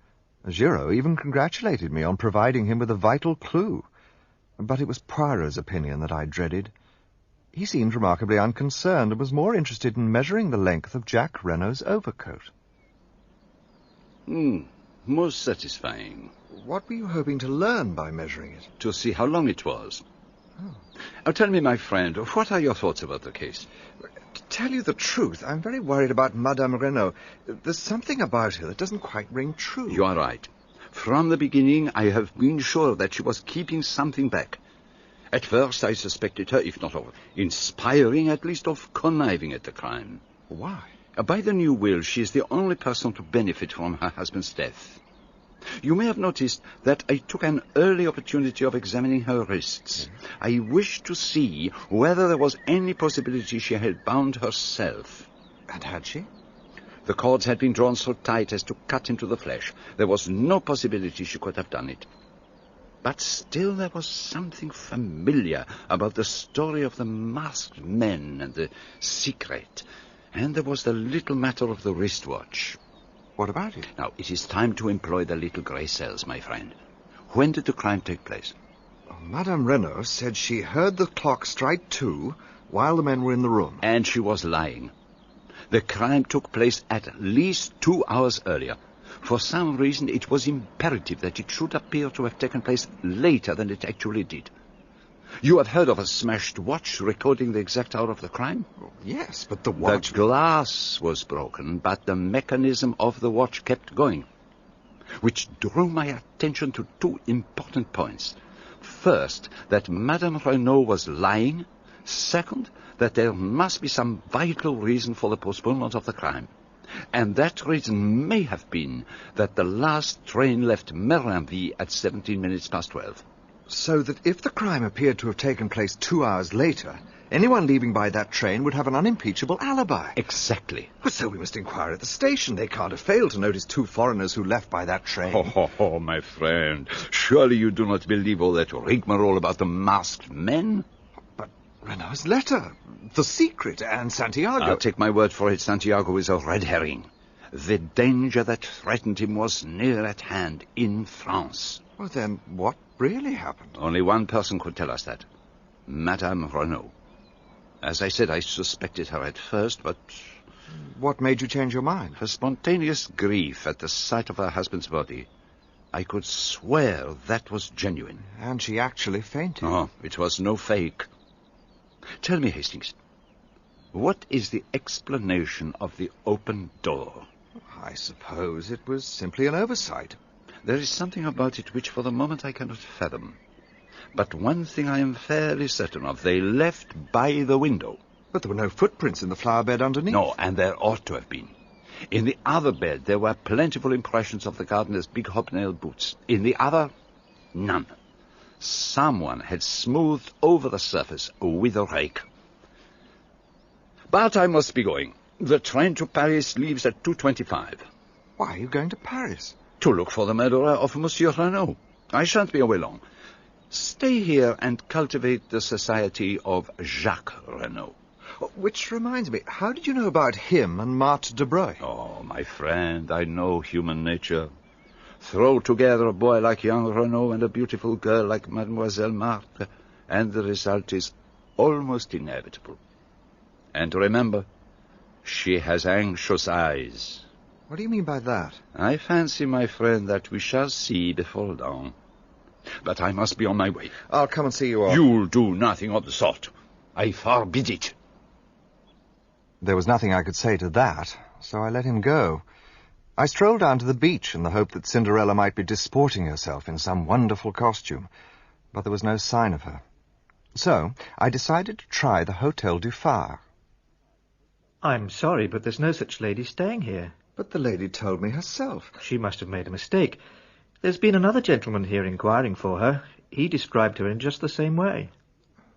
Giraud even congratulated me on providing him with a vital clue. But it was Poirot's opinion that I dreaded. He seemed remarkably unconcerned and was more interested in measuring the length of Jacques Renaud's overcoat. Most satisfying. What were you hoping to learn by measuring it? To see how long it was. Oh. Now, tell me, my friend, what are your thoughts about the case? To tell you the truth, I'm very worried about Madame Renaud. There's something about her that doesn't quite ring true. You are right. From the beginning, I have been sure that she was keeping something back. At first, I suspected her, if not of inspiring, at least of conniving at the crime. Why? By the new will, she is the only person to benefit from her husband's death. You may have noticed that I took an early opportunity of examining her wrists. I wished to see whether there was any possibility she had bound herself. And had she? The cords had been drawn so tight as to cut into the flesh. There was no possibility she could have done it. But still there was something familiar about the story of the masked men and the secret. And there was the little matter of the wristwatch. What about it? Now, it is time to employ the little grey cells, my friend. When did the crime take place? Madame Renaud said she heard the clock strike 2 while the men were in the room. And she was lying. The crime took place at least 2 hours earlier. For some reason, it was imperative that it should appear to have taken place later than it actually did. You have heard of a smashed watch recording the exact hour of the crime? Yes, but the watch... The glass was broken, but the mechanism of the watch kept going, which drew my attention to two important points. First, that Madame Renauld was lying. Second, that there must be some vital reason for the postponement of the crime. And that reason may have been that the last train left Merlinville at 17 minutes past 12. So that if the crime appeared to have taken place 2 hours later, anyone leaving by that train would have an unimpeachable alibi. Exactly. Well, so we must inquire at the station. They can't have failed to notice two foreigners who left by that train. Oh, my friend. Surely you do not believe all that rigmarole about the masked men? But Renaud's letter, the secret, and Santiago... I'll take my word for it, Santiago is a red herring. The danger that threatened him was near at hand, in France. Well, then, what really happened? Only one person could tell us that. Madame Renauld. As I said, I suspected her at first, but... What made you change your mind? Her spontaneous grief at the sight of her husband's body. I could swear that was genuine. And she actually fainted. Oh, it was no fake. Tell me, Hastings, what is the explanation of the open door? I suppose it was simply an oversight. There is something about it which for the moment I cannot fathom. But one thing I am fairly certain of, they left by the window. But there were no footprints in the flower bed underneath. No, and there ought to have been. In the other bed, there were plentiful impressions of the gardener's big hobnail boots. In the other, none. Someone had smoothed over the surface with a rake. But I must be going. The train to Paris leaves at 2:25. Why are you going to Paris? To look for the murderer of Monsieur Renauld. I shan't be away long. Stay here and cultivate the society of Jacques Renauld. Which reminds me, how did you know about him and Marthe Daubreuil? Oh, my friend, I know human nature. Throw together a boy like young Renauld and a beautiful girl like Mademoiselle Marthe, and the result is almost inevitable. And remember, she has anxious eyes. What do you mean by that? I fancy, my friend, that we shall see before long. But I must be on my way. I'll come and see you off. You'll do nothing of the sort. I forbid it. There was nothing I could say to that, so I let him go. I strolled down to the beach in the hope that Cinderella might be disporting herself in some wonderful costume, but there was no sign of her. So I decided to try the Hotel du Phare. I'm sorry, but there's no such lady staying here. But the lady told me herself. She must have made a mistake. There's been another gentleman here inquiring for her. He described her in just the same way.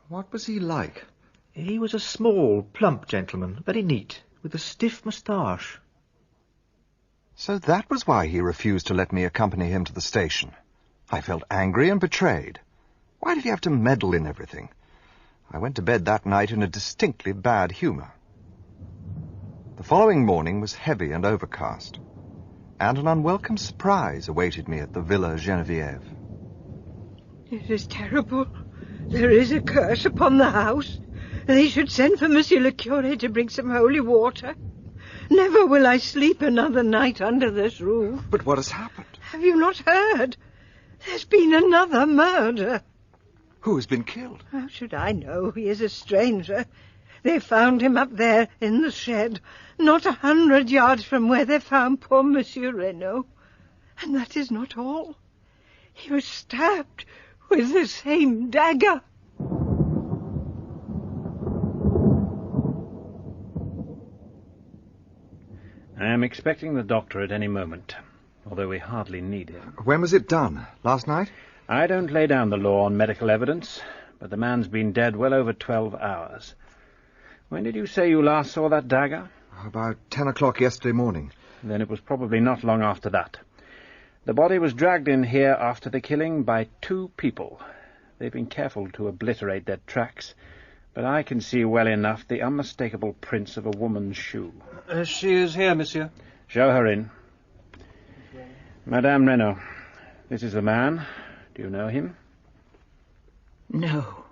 What was he like? He was a small, plump gentleman, very neat, with a stiff moustache. So that was why he refused to let me accompany him to the station. I felt angry and betrayed. Why did he have to meddle in everything? I went to bed that night in a distinctly bad humour. The following morning was heavy and overcast, and an unwelcome surprise awaited me at the Villa Geneviève. It is terrible. There is a curse upon the house. They should send for Monsieur le Curé to bring some holy water. Never will I sleep another night under this roof. But what has happened? Have you not heard? There's been another murder. Who has been killed? How should I know? He is a stranger. They found him up there in the shed, not 100 yards from where they found poor Monsieur Renauld. And that is not all. He was stabbed with the same dagger. I am expecting the doctor at any moment, although we hardly need him. When was it done? Last night? I don't lay down the law on medical evidence, but the man's been dead well over 12 hours. When did you say you last saw that dagger? About 10 o'clock yesterday morning. Then it was probably not long after that. The body was dragged in here after the killing by 2 people. They've been careful to obliterate their tracks, but I can see well enough the unmistakable prints of a woman's shoe. She is here, monsieur. Show her in. Madame Renauld, this is the man. Do you know him? No.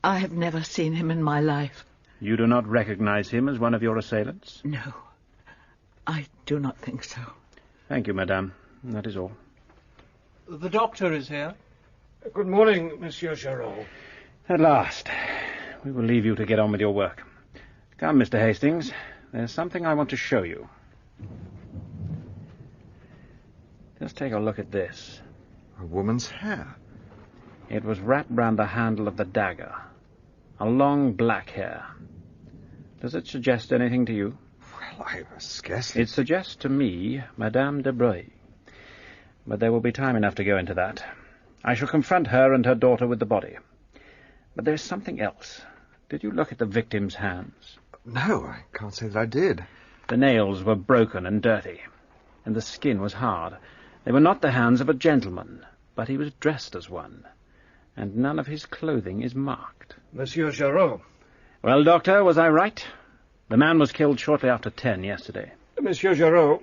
I have never seen him in my life. You do not recognize him as one of your assailants? No. I do not think so. Thank you, madame. That is all. The doctor is here. Good morning, Monsieur Giraud. At last. We will leave you to get on with your work. Come, Mr. Hastings. There's something I want to show you. Just take a look at this. A woman's hair. It was wrapped round the handle of the dagger. A long black hair. Does it suggest anything to you? Well, I scarcely... It suggests to me Madame Daubreuil. But there will be time enough to go into that. I shall confront her and her daughter with the body. But there's something else. Did you look at the victim's hands? No, I can't say that I did. The nails were broken and dirty, and the skin was hard. They were not the hands of a gentleman, but he was dressed as one, and none of his clothing is marked. Monsieur Giraud. Well, Doctor, was I right? The man was killed shortly after 10 yesterday. Monsieur Giraud,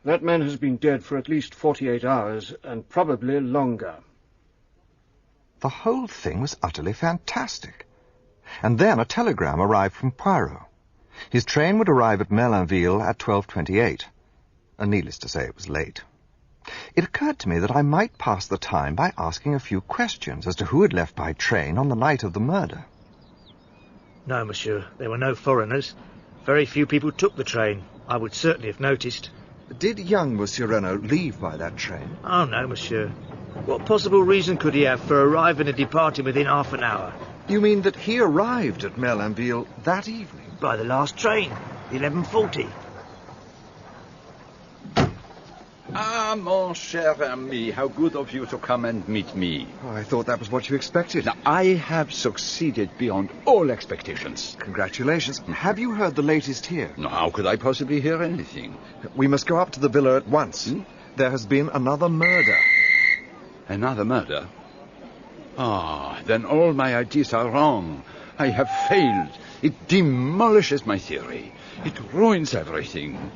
that man has been dead for at least 48 hours, and probably longer. The whole thing was utterly fantastic. And then a telegram arrived from Poirot. His train would arrive at Merlinville at 12:28. And needless to say, it was late. It occurred to me that I might pass the time by asking a few questions as to who had left by train on the night of the murder. No, monsieur, there were no foreigners. Very few people took the train. I would certainly have noticed. Did young Monsieur Renaud leave by that train? Oh, no, monsieur. What possible reason could he have for arriving and departing within half an hour? You mean that he arrived at Merlinville that evening? By the last train, 11:40. Ah, mon cher ami, how good of you to come and meet me. Oh, I thought that was what you expected. Now, I have succeeded beyond all expectations. Congratulations. Have you heard the latest here? No, how could I possibly hear anything? We must go up to the villa at once. There has been another murder. Another murder? Ah, then all my ideas are wrong. I have failed. It demolishes my theory. It ruins everything.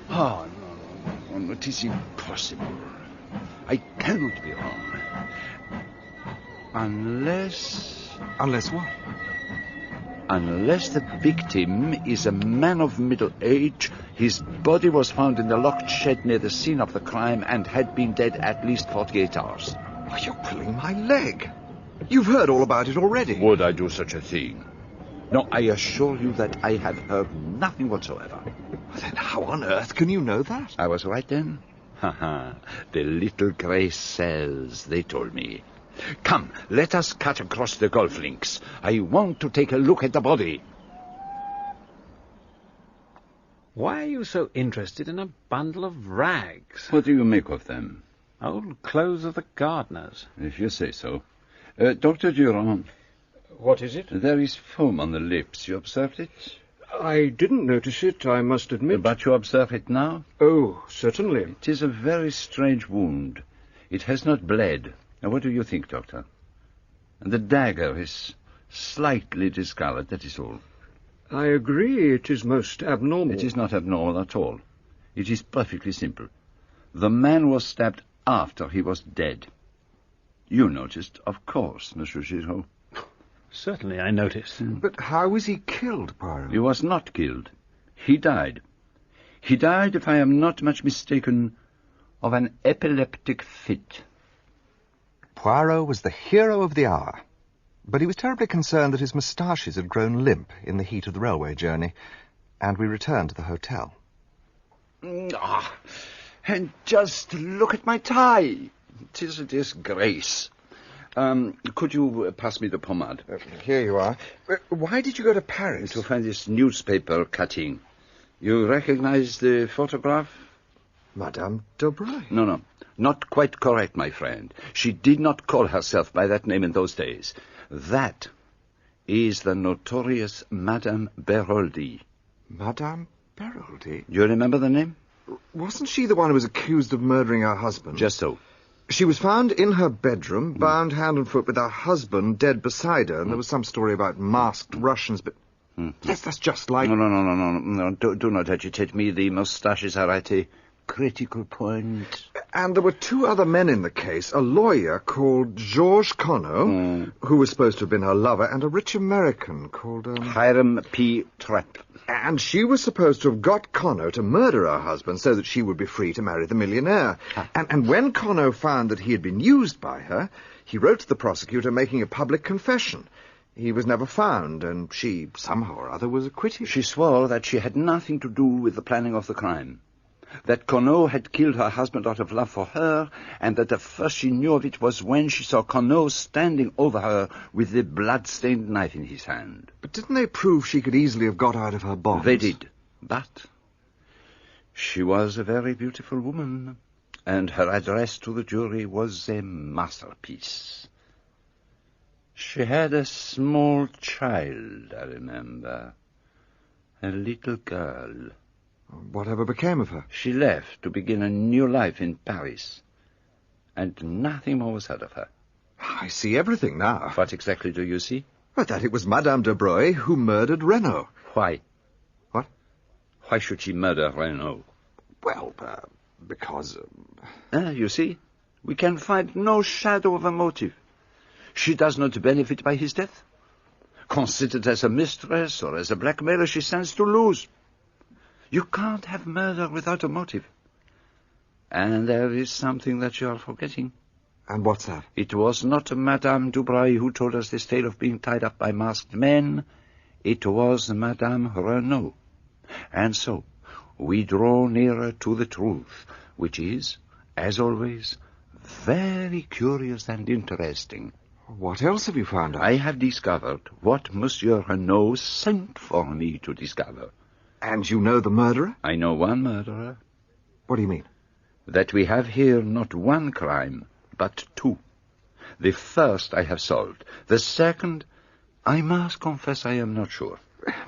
Oh, no, it is impossible. I cannot be wrong. Unless... Unless what? Unless the victim is a man of middle age, his body was found in the locked shed near the scene of the crime and had been dead at least 48 hours. Oh, you're pulling my leg. You've heard all about it already. Would I do such a thing? No, I assure you that I have heard nothing whatsoever. Then how on earth can you know that? I was right then. Ha! The little grey cells, they told me. Come, let us cut across the golf links. I want to take a look at the body. Why are you so interested in a bundle of rags? What do you make of them? Old clothes of the gardeners. If you say so. Dr. Giraud. What is it? There is foam on the lips. You observed it? I didn't notice it, I must admit. But you observe it now? Oh, certainly. It is a very strange wound. It has not bled. Now, what do you think, Doctor? And the dagger is slightly discolored, that is all. I agree it is most abnormal. It is not abnormal at all. It is perfectly simple. The man was stabbed after he was dead. You noticed, of course, Monsieur Giraud. Certainly I noticed. But how was he killed, Poirot? He was not killed. He died. He died, if I am not much mistaken, of an epileptic fit. Poirot was the hero of the hour. But he was terribly concerned that his moustaches had grown limp in the heat of the railway journey, and we returned to the hotel. And just look at my tie. It is a disgrace. Could you pass me the pomade? Here you are. Why did you go to Paris? To find this newspaper cutting. You recognize the photograph? Madame Daubreuil? No. Not quite correct, my friend. She did not call herself by that name in those days. That is the notorious Madame Beroldy. Madame Beroldy? You remember the name? Wasn't she the one who was accused of murdering her husband? Just so. She was found in her bedroom, bound hand and foot, with her husband dead beside her, and there was some story about masked Russians, but... Yes, that's just like... No. Do not agitate me. The moustaches are at a critical point. And there were two other men in the case, a lawyer called Georges Conneau, who was supposed to have been her lover, and a rich American called... Hiram P. Trapp. And she was supposed to have got Conneau to murder her husband so that she would be free to marry the millionaire. And when Conneau found that he had been used by her, he wrote to the prosecutor making a public confession. He was never found, and she, somehow or other, was acquitted. She swore that she had nothing to do with the planning of the crime, that Conneau had killed her husband out of love for her, and that the first she knew of it was when she saw Conneau standing over her with the blood-stained knife in his hand. But didn't they prove she could easily have got out of her bonds? They did, but she was a very beautiful woman, and her address to the jury was a masterpiece. She had a small child, I remember, a little girl. Whatever became of her? She left to begin a new life in Paris, and nothing more was heard of her. I see everything now. What exactly do you see? Well, that it was Madame Daubreuil who murdered Renauld. Why? What? Why should she murder Renauld? Well, because... You see, we can find no shadow of a motive. She does not benefit by his death. Considered as a mistress or as a blackmailer, she stands to lose. You can't have murder without a motive. And there is something that you are forgetting. And what's that? It was not Madame Daubreuil who told us this tale of being tied up by masked men. It was Madame Renauld. And so, we draw nearer to the truth, which is, as always, very curious and interesting. What else have you found out? I have discovered what Monsieur Renauld sent for me to discover. And you know the murderer? I know one murderer. What do you mean? That we have here not one crime, but two. The first I have solved. The second, I must confess I am not sure.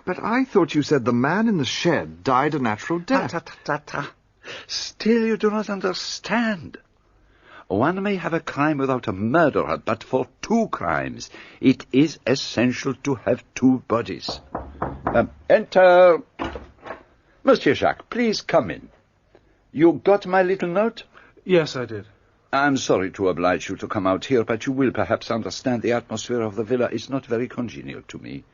But I thought you said the man in the shed died a natural death. Still you do not understand. One may have a crime without a murderer, but for two crimes, it is essential to have two bodies. Enter. Monsieur Jacques, please come in. You got my little note? Yes, I did. I'm sorry to oblige you to come out here, but you will perhaps understand the atmosphere of the villa is not very congenial to me.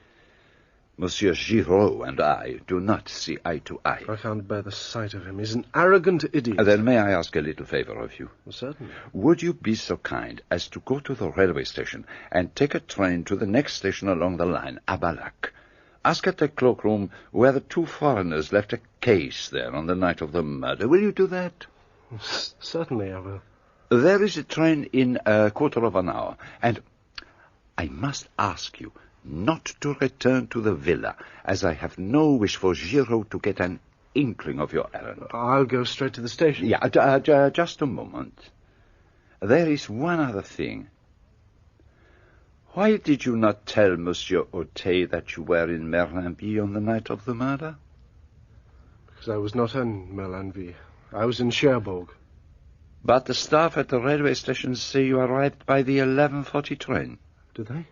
Monsieur Giraud and I do not see eye to eye. I can't bear the sight of him. He's an arrogant idiot. Then may I ask a little favor of you? Well, certainly. Would you be so kind as to go to the railway station and take a train to the next station along the line, Abalac? Ask at the cloakroom where the two foreigners left a case there on the night of the murder. Will you do that? Certainly I will. There is a train in a quarter of an hour, and I must ask you not to return to the villa, as I have no wish for Giraud to get an inkling of your errand. I'll go straight to the station. Yeah, just a moment. There is one other thing. Why did you not tell Monsieur Hautet that you were in Merlinby on the night of the murder? Because I was not in Merlinby. I was in Cherbourg. But the staff at the railway station say you arrived by the 11:40 train. Did they?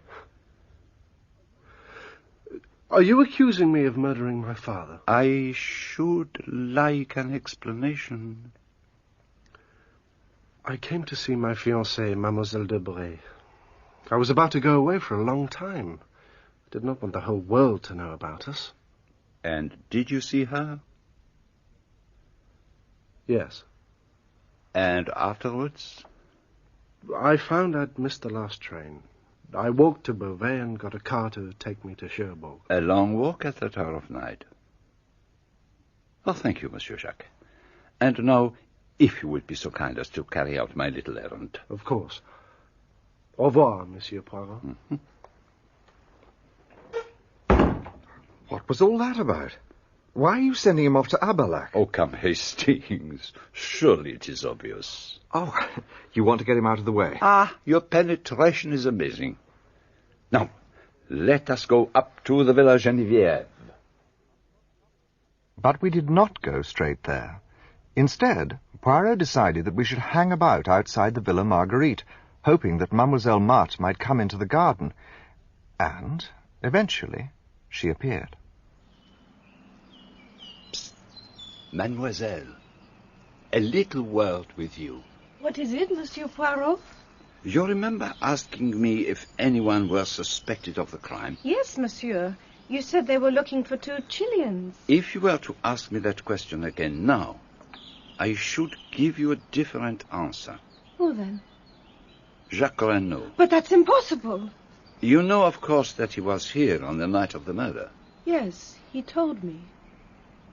Are you accusing me of murdering my father? I should like an explanation. I came to see my fiancée, Mademoiselle Daubreuil. I was about to go away for a long time. I did not want the whole world to know about us. And did you see her? Yes. And afterwards? I found I'd missed the last train. I walked to Beauvais and got a car to take me to Cherbourg. A long walk at that hour of night. Oh, thank you, Monsieur Jacques. And now, if you would be so kind as to carry out my little errand. Of course. Au revoir, Monsieur Poirot. What was all that about? Why are you sending him off to Abalac? Oh, come, Hastings. Surely it is obvious. Oh, you want to get him out of the way? Ah, your penetration is amazing. Now, let us go up to the Villa Geneviève. But we did not go straight there. Instead, Poirot decided that we should hang about outside the Villa Marguerite, hoping that Mademoiselle Marthe might come into the garden. And, eventually, she appeared. Psst. Mademoiselle, a little word with you. What is it, Monsieur Poirot? You remember asking me if anyone were suspected of the crime? Yes, monsieur. You said they were looking for 2 Chileans. If you were to ask me that question again now, I should give you a different answer. Who then? Jacques Renaud. But that's impossible. You know, of course, that he was here on the night of the murder. Yes, he told me.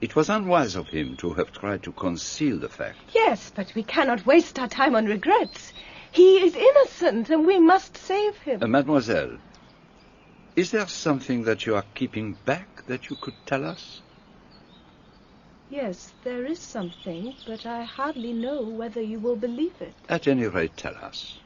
It was unwise of him to have tried to conceal the fact. Yes, but we cannot waste our time on regrets. He is innocent, and we must save him. Mademoiselle, is there something that you are keeping back that you could tell us? Yes, there is something, but I hardly know whether you will believe it. At any rate, tell us.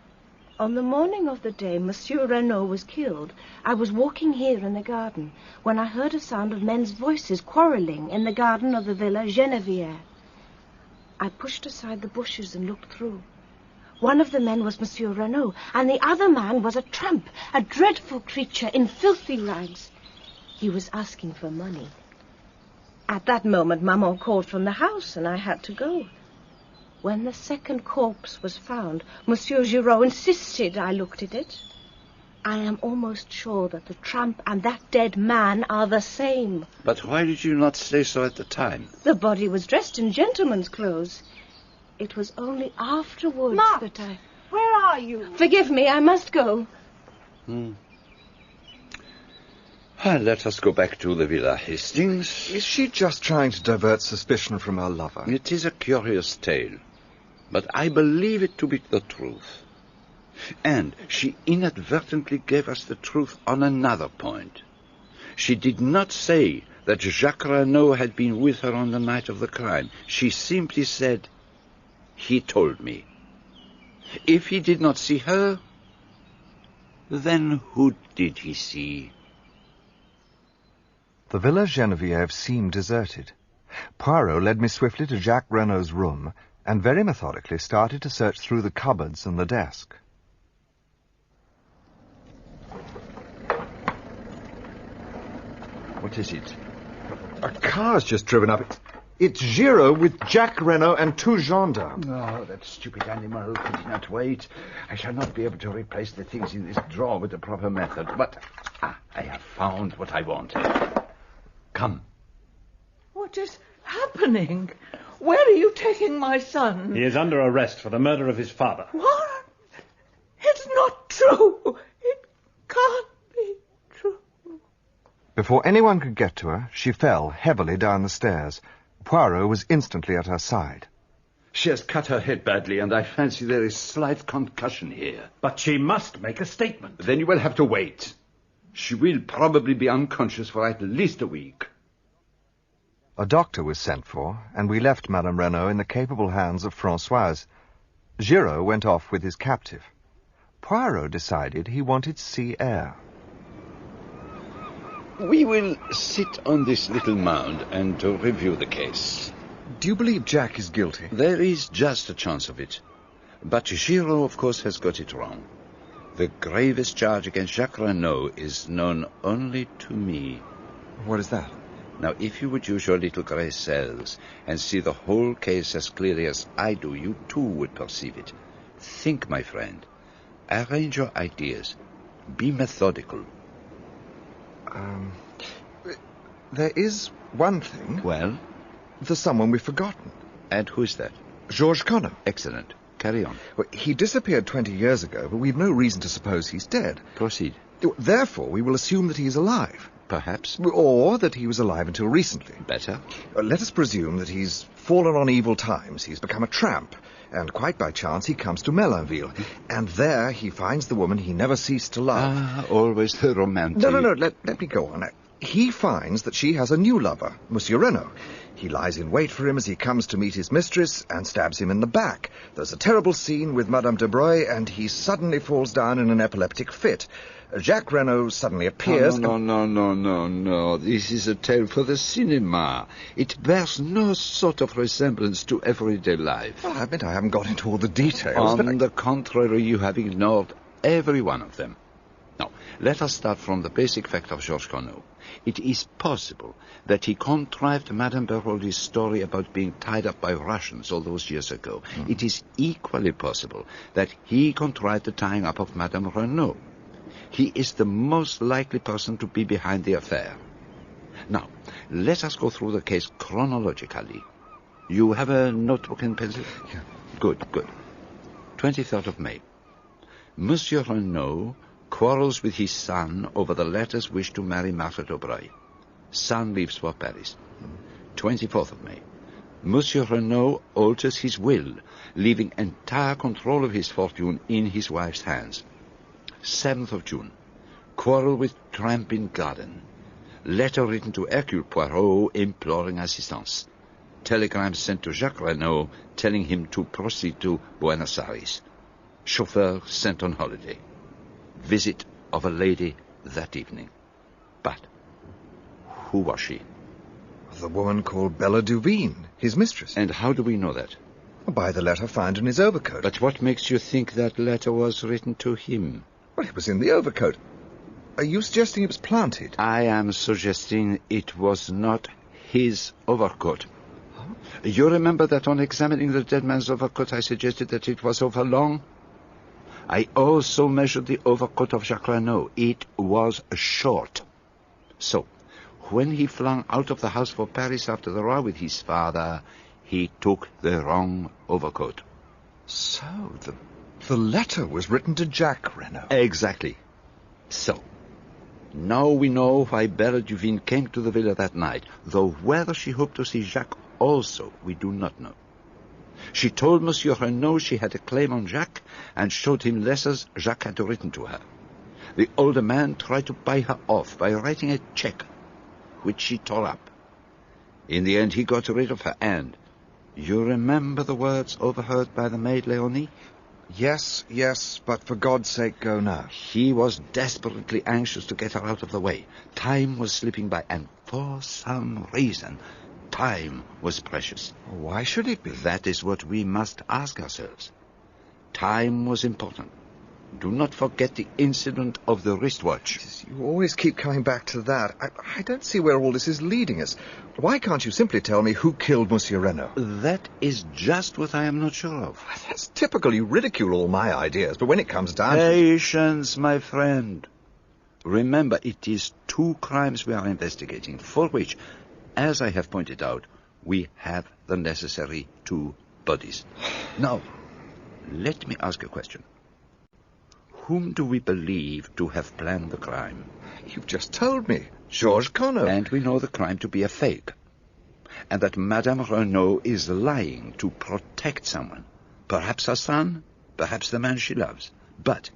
On the morning of the day Monsieur Renaud was killed, I was walking here in the garden when I heard a sound of men's voices quarrelling in the garden of the Villa Geneviève. I pushed aside the bushes and looked through. One of the men was Monsieur Renaud, and the other man was a tramp, a dreadful creature in filthy rags. He was asking for money. At that moment, Maman called from the house, and I had to go. When the second corpse was found, Monsieur Giraud insisted I looked at it. I am almost sure that the tramp and that dead man are the same. But why did you not say so at the time? The body was dressed in gentleman's clothes. It was only afterwards that I... Where are you? Forgive me, I must go. Well, let us go back to the Villa Hastings. Is she just trying to divert suspicion from her lover? It is a curious tale, but I believe it to be the truth. And she inadvertently gave us the truth on another point. She did not say that Jacques Renaud had been with her on the night of the crime. She simply said, "He told me." If he did not see her, then who did he see? The Villa Geneviève seemed deserted. Poirot led me swiftly to Jacques Renaud's room and very methodically started to search through the cupboards and the desk. What is it? A car's just driven up. It's Giraud with Jacques Renaud and 2 gendarmes. Oh, that stupid animal could not wait. I shall not be able to replace the things in this drawer with the proper method. But I have found what I wanted. Come. What is happening? Where are you taking my son? He is under arrest for the murder of his father. What? It's not true. It can't be true. Before anyone could get to her, she fell heavily down the stairs. Poirot was instantly at her side. She has cut her head badly, and I fancy there is slight concussion here. But she must make a statement. Then you will have to wait. She will probably be unconscious for at least a week. A doctor was sent for, and we left Madame Renaud in the capable hands of Francoise. Giraud went off with his captive. Poirot decided he wanted sea air. We will sit on this little mound and review the case. Do you believe Jack is guilty? There is just a chance of it. But Giraud, of course, has got it wrong. The gravest charge against Jacques Renaud is known only to me. What is that? Now, if you would use your little grey cells and see the whole case as clearly as I do, you too would perceive it. Think, my friend. Arrange your ideas. Be methodical. There is one thing. Well? There's someone we've forgotten. And who's that? Georges Connor. Excellent. Carry on. Well, he disappeared 20 years ago, but we've no reason to suppose he's dead. Proceed. Therefore, we will assume that he is alive. Perhaps. Or that he was alive until recently. Better. Let us presume that he's fallen on evil times. He's become a tramp. And quite by chance he comes to Malinville. And there he finds the woman he never ceased to love. Always the romantic. No. Let me go on. He finds that she has a new lover, Monsieur Renaud. He lies in wait for him as he comes to meet his mistress and stabs him in the back. There's a terrible scene with Madame Daubreuil, and he suddenly falls down in an epileptic fit. Jacques Renaud suddenly appears... No. This is a tale for the cinema. It bears no sort of resemblance to everyday life. Well, I admit I haven't got into all the details, On the contrary, you have ignored every one of them. Now, Let us start from the basic fact of Georges Corneau. It is possible that he contrived Madame Beroldi's story about being tied up by Russians all those years ago. It is equally possible that he contrived the tying up of Madame Renaud. He is the most likely person to be behind the affair. Now, let us go through the case chronologically. You have a notebook and pencil? Yeah. Good. 23rd of May. Monsieur Renaud quarrels with his son over the latter's wish to marry Marthe Daubreuil. Son leaves for Paris. 24th of May. Monsieur Renaud alters his will, leaving entire control of his fortune in his wife's hands. 7th of June. Quarrel with tramp in garden. Letter written to Hercule Poirot imploring assistance. Telegram sent to Jacques Renaud telling him to proceed to Buenos Aires. Chauffeur sent on holiday. Visit of a lady that evening. But who was she? The woman called Bella Duveen, his mistress. And how do we know that? By the letter found in his overcoat. But what makes you think that letter was written to him? Well, it was in the overcoat. Are you suggesting it was planted? I am suggesting it was not his overcoat. Huh? You remember that on examining the dead man's overcoat I suggested that it was overlong? I also measured the overcoat of Jacques Renaud. It was short. So, when he flung out of the house for Paris after the row with his father, he took the wrong overcoat. So, the letter was written to Jacques Renaud. Exactly. So, now we know why Bella Duveen came to the villa that night, though whether she hoped to see Jacques also, we do not know. She told Monsieur Renaud she had a claim on Jacques and showed him letters Jacques had written to her. The older man tried to buy her off by writing a cheque, which she tore up. In the end, he got rid of her, and you remember the words overheard by the maid Leonie? Yes, but for God's sake, go now. He was desperately anxious to get her out of the way. Time was slipping by, and for some reason, time was precious. Why should it be? That is what we must ask ourselves. Time was important. Do not forget the incident of the wristwatch. You always keep coming back to that. I don't see where all this is leading us. Why can't you simply tell me who killed Monsieur Renaud? That is just what I am not sure of. That's typical. You ridicule all my ideas, but when it comes down Patience, my friend. Remember, it is 2 crimes we are investigating, for which, as I have pointed out, we have the necessary 2 bodies. Now, let me ask a question. Whom do we believe to have planned the crime? You've just told me. Georges Corneau. And we know the crime to be a fake. And that Madame Renaud is lying to protect someone. Perhaps her son, perhaps the man she loves. But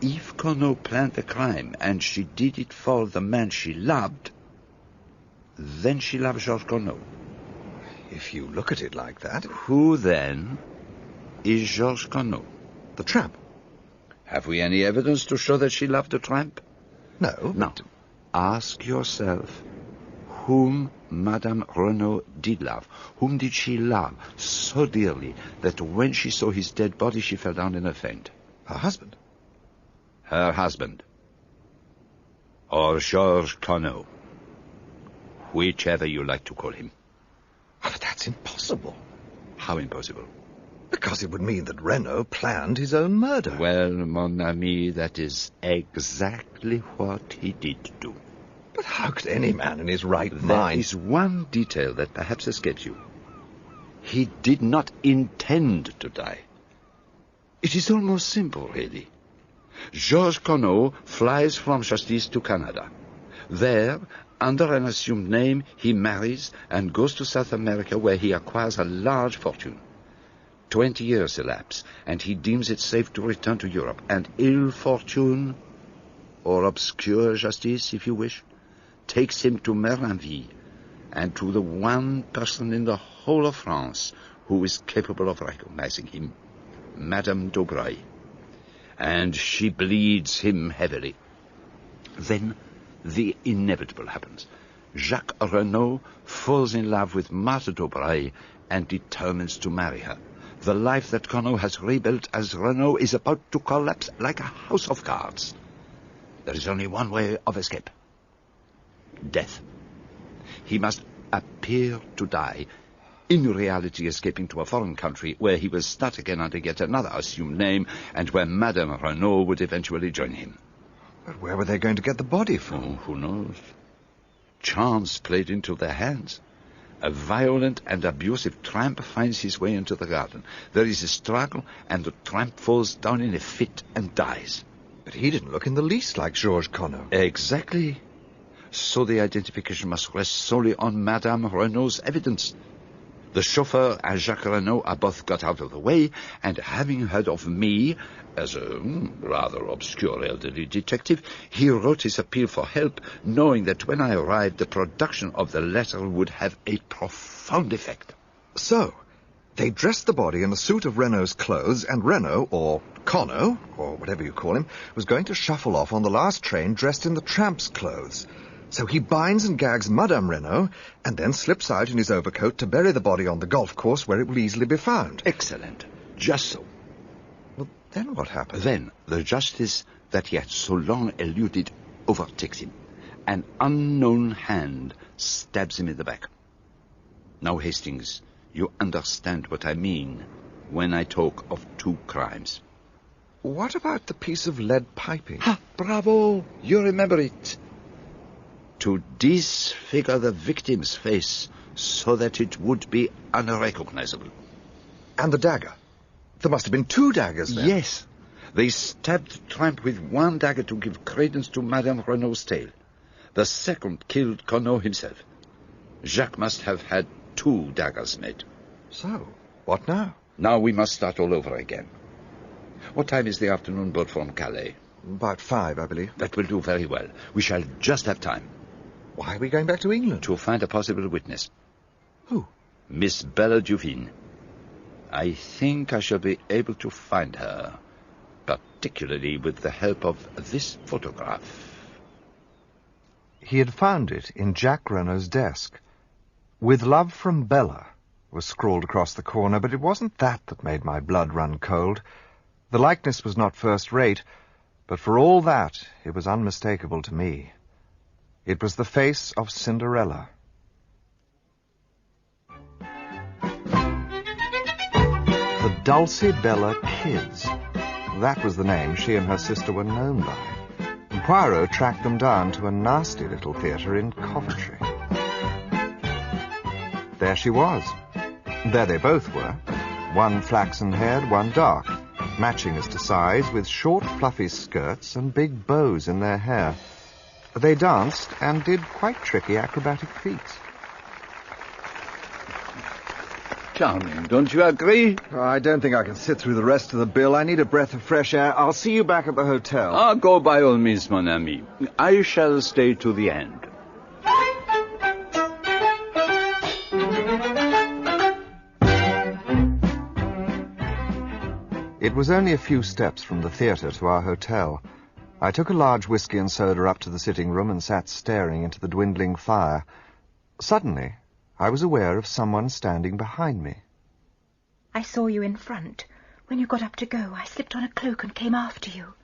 if Corneau planned the crime and she did it for the man she loved, then she loved Georges Corneau. If you look at it like that. Who then is Georges Corneau? The tramp. Have we any evidence to show that she loved the tramp? No. Now, ask yourself, whom Madame Renaud did love? Whom did she love so dearly that when she saw his dead body she fell down in a faint? Her husband. Her husband. Or Georges Corneau. Whichever you like to call him. Oh, but that's impossible. How impossible? Because it would mean that Renaud planned his own murder. Well, mon ami, that is exactly what he did do. But how could any man in his right mind... There is one detail that perhaps escapes you. He did not intend to die. It is almost simple, really. Georges Corneau flies from Hastings to Canada. There, under an assumed name, he marries and goes to South America, where he acquires a large fortune. 20 years elapse, and he deems it safe to return to Europe. And ill fortune, or obscure justice, if you wish, takes him to Merlinville, and to the one person in the whole of France who is capable of recognizing him, Madame Daubreuil. And she bleeds him heavily. Then the inevitable happens. Jacques Renaud falls in love with Marthe Daubreuil and determines to marry her. The life that Corneau has rebuilt as Renaud is about to collapse like a house of cards. There is only one way of escape. Death. He must appear to die, in reality escaping to a foreign country where he will start again under yet another assumed name and where Madame Renauld would eventually join him. But where were they going to get the body from? Oh, who knows? Chance played into their hands. A violent and abusive tramp finds his way into the garden. There is a struggle, and the tramp falls down in a fit and dies. But he didn't look in the least like Georges Conneau. Exactly. So the identification must rest solely on Madame Renaud's evidence. The chauffeur and Jacques Renaud are both got out of the way, and having heard of me as a rather obscure elderly detective, he wrote his appeal for help, knowing that when I arrived, the production of the letter would have a profound effect. So, they dressed the body in a suit of Renaud's clothes, and Renaud, or Conneau, or whatever you call him, was going to shuffle off on the last train dressed in the tramp's clothes. So he binds and gags Madame Renaud, and then slips out in his overcoat to bury the body on the golf course where it will easily be found. Excellent. Just so. Well, then what happened? Then the justice that he had so long eluded overtakes him. An unknown hand stabs him in the back. Now, Hastings, you understand what I mean when I talk of two crimes. What about the piece of lead piping? Ha! Bravo! You remember it. To disfigure the victim's face so that it would be unrecognizable. And the dagger? There must have been two daggers then. Yes. They stabbed the tramp with one dagger to give credence to Madame Renaud's tale. The second killed Conneau himself. Jacques must have had two daggers made. So, what now? Now we must start all over again. What time is the afternoon boat from Calais? About 5, I believe. That will do very well. We shall just have time. Why are we going back to England? To find a possible witness. Who? Miss Bella Duveen. I think I shall be able to find her, particularly with the help of this photograph. He had found it in Jacques Renaud's desk. "With love from Bella" was scrawled across the corner, but it wasn't that made my blood run cold. The likeness was not first-rate, but for all that, it was unmistakable to me. It was the face of Cinderella. The Dulcie Bella Kids. That was the name she and her sister were known by. And Poirot tracked them down to a nasty little theatre in Coventry. There she was. There they both were. One flaxen-haired, one dark, matching as to size, with short, fluffy skirts and big bows in their hair. They danced and did quite tricky acrobatic feats. Charming, don't you agree? I don't think I can sit through the rest of the bill. I need a breath of fresh air. I'll see you back at the hotel. Ah, go by all means, mon ami. I shall stay to the end. It was only a few steps from the theatre to our hotel. I took a large whisky and soda up to the sitting room and sat staring into the dwindling fire. Suddenly, I was aware of someone standing behind me. I saw you in front. When you got up to go, I slipped on a cloak and came after you.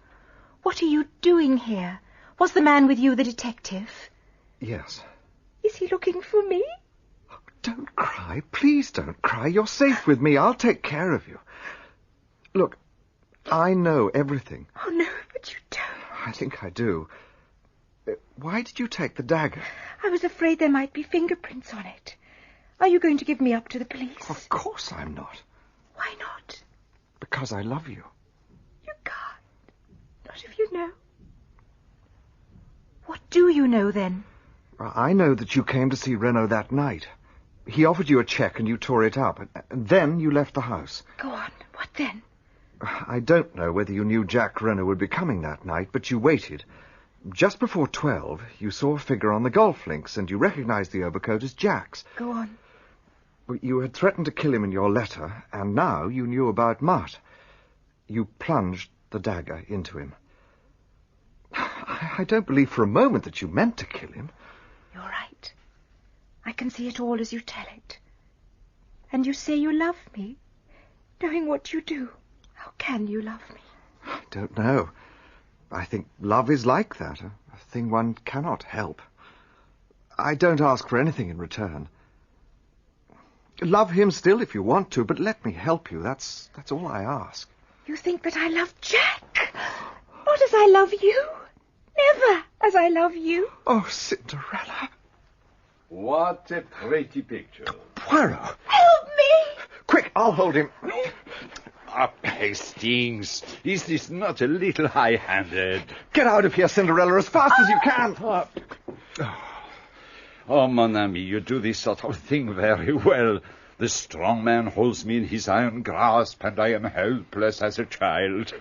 What are you doing here? Was the man with you the detective? Yes. Is he looking for me? Oh, don't cry. Please don't cry. You're safe with me. I'll take care of you. Look, I know everything. Oh, no, but you don't. I think I do. Why did you take the dagger? I was afraid there might be fingerprints on it. Are you going to give me up to the police? Of course I'm not. Why not? Because I love you. You can't. Not if you know. What do you know, then? I know that you came to see Renaud that night. He offered you a cheque and you tore it up. And then you left the house. Go on. What then? I don't know whether you knew Jacques Renaud would be coming that night, but you waited. Just before 12, you saw a figure on the golf links, and you recognized the overcoat as Jack's. Go on. You had threatened to kill him in your letter, and now you knew about Marthe. You plunged the dagger into him. I don't believe for a moment that you meant to kill him. You're right. I can see it all as you tell it. And you say you love me, knowing what you do. How can you love me? I don't know. I think love is like that, a thing one cannot help. I don't ask for anything in return. Love him still if you want to, but let me help you. That's all I ask. You think that I love Jack? Not as I love you. Never as I love you. Oh, Cinderella. What a pretty picture. Poirot. Help me! Quick, I'll hold him. Up, Hastings. Is this not a little high-handed? Get out of here, Cinderella, as fast as you can. Oh, mon ami, you do this sort of thing very well. The strong man holds me in his iron grasp, and I am helpless as a child.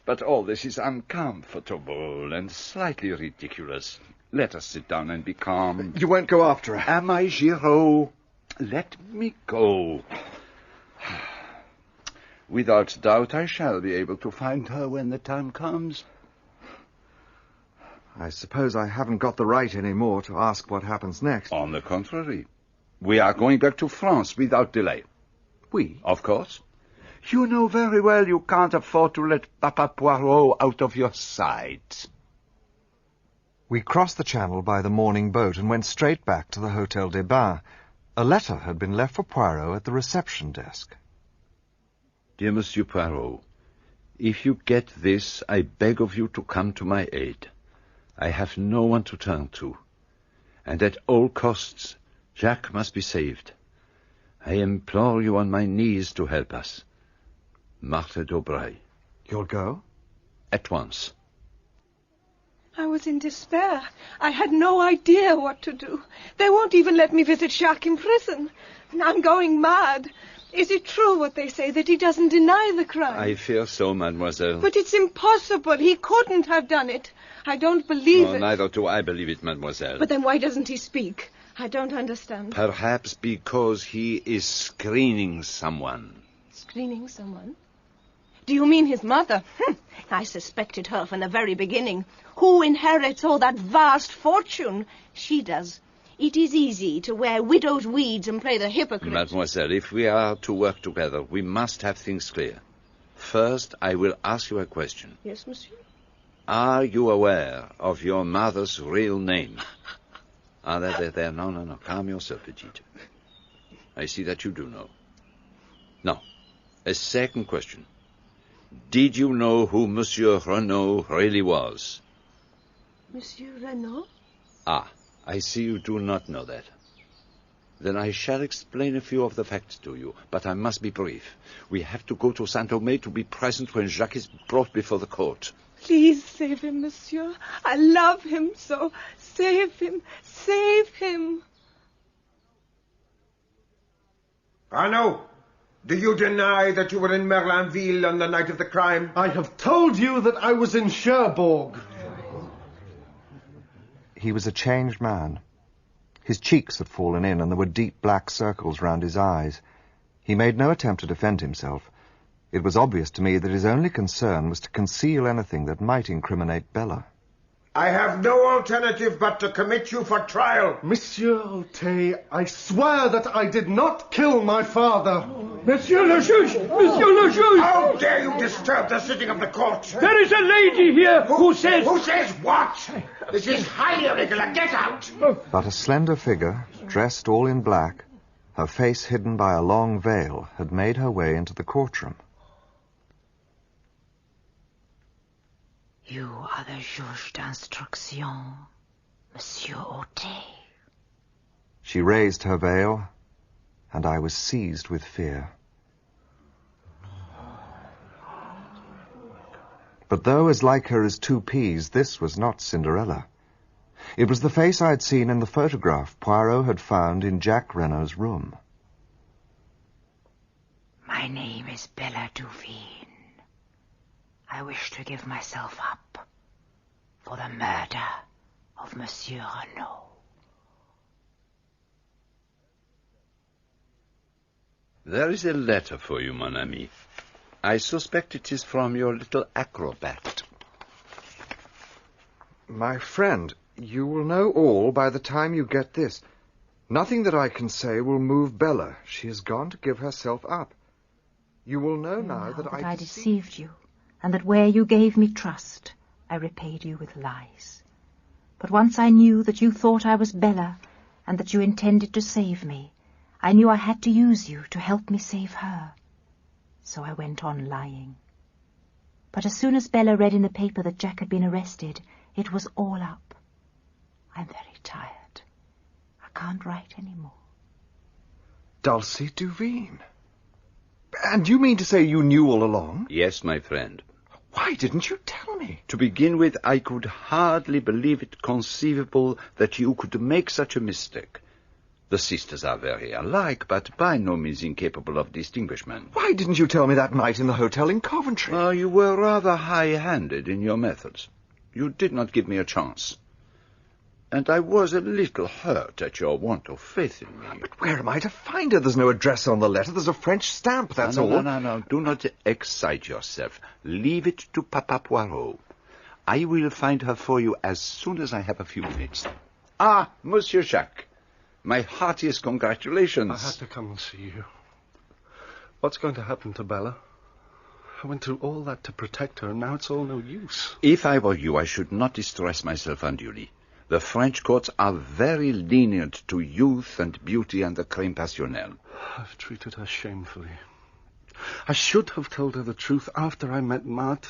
But all this is uncomfortable and slightly ridiculous. Let us sit down and be calm. You won't go after her. Am I, Giraud? Let me go. Without doubt, I shall be able to find her when the time comes. I suppose I haven't got the right anymore to ask what happens next. On the contrary. We are going back to France without delay. We? Of course. You know very well you can't afford to let Papa Poirot out of your sight. We crossed the channel by the morning boat and went straight back to the Hôtel des Bains. A letter had been left for Poirot at the reception desk. Dear Monsieur Poirot, if you get this, I beg of you to come to my aid. I have no one to turn to, and at all costs, Jack must be saved. I implore you on my knees to help us. Marthe Daubreuil. You'll go? At once. I was in despair. I had no idea what to do. They won't even let me visit Jacques in prison. I'm going mad. Is it true what they say, that he doesn't deny the crime? I fear so, mademoiselle. But it's impossible. He couldn't have done it. I don't believe it. Neither do I believe it, mademoiselle. But then why doesn't he speak? I don't understand. Perhaps because he is screening someone. Screening someone? Do you mean his mother? I suspected her from the very beginning. Who inherits all that vast fortune? She does. It is easy to wear widow's weeds and play the hypocrite. Mademoiselle, if we are to work together, we must have things clear. First, I will ask you a question. Yes, monsieur? Are you aware of your mother's real name? There. No. Calm yourself, petite. I see that you do know. Now, a second question. Did you know who Monsieur Renauld really was? Monsieur Renauld? Ah, I see you do not know that. Then I shall explain a few of the facts to you, but I must be brief. We have to go to Saint-Omer to be present when Jacques is brought before the court. Please save him, monsieur. I love him so. Save him. Save him. Renauld, do you deny that you were in Merlinville on the night of the crime? I have told you that I was in Cherbourg. He was a changed man. His cheeks had fallen in, and there were deep black circles round his eyes. He made no attempt to defend himself. It was obvious to me that his only concern was to conceal anything that might incriminate Bella. I have no alternative but to commit you for trial. Monsieur Hautet, I swear that I did not kill my father. Monsieur le juge! Monsieur le juge! How dare you disturb the sitting of the court? There is a lady here who says... Who says what? This is highly irregular. Get out! But a slender figure, dressed all in black, her face hidden by a long veil, had made her way into the courtroom. You are the juge d'instruction, Monsieur Hautet. She raised her veil, and I was seized with fear. But though as like her as two peas, this was not Cinderella. It was the face I had seen in the photograph Poirot had found in Jack Renaud's room. My name is Bella Duveen. I wish to give myself up for the murder of Monsieur Renauld. There is a letter for you, mon ami. I suspect it is from your little acrobat. My friend, you will know all by the time you get this. Nothing that I can say will move Bella. She has gone to give herself up. You will know now that I deceived you, and that where you gave me trust, I repaid you with lies. But once I knew that you thought I was Bella, and that you intended to save me, I knew I had to use you to help me save her. So I went on lying. But as soon as Bella read in the paper that Jack had been arrested, it was all up. I'm very tired. I can't write any more. Dulcie Duveen. And you mean to say you knew all along? Yes, my friend. Why didn't you tell me? To begin with, I could hardly believe it conceivable that you could make such a mistake. The sisters are very alike, but by no means incapable of distinguishment. Why didn't you tell me that night in the hotel in Coventry? You were rather high-handed in your methods. You did not give me a chance. And I was a little hurt at your want of faith in me. But where am I to find her? There's no address on the letter. There's a French stamp, that's all. No. Do not excite yourself. Leave it to Papa Poirot. I will find her for you as soon as I have a few minutes. Ah, Monsieur Jacques. My heartiest congratulations. I had to come and see you. What's going to happen to Bella? I went through all that to protect her, and now it's all no use. If I were you, I should not distress myself unduly. The French courts are very lenient to youth and beauty and the crime passionnel. I've treated her shamefully. I should have told her the truth after I met Marthe,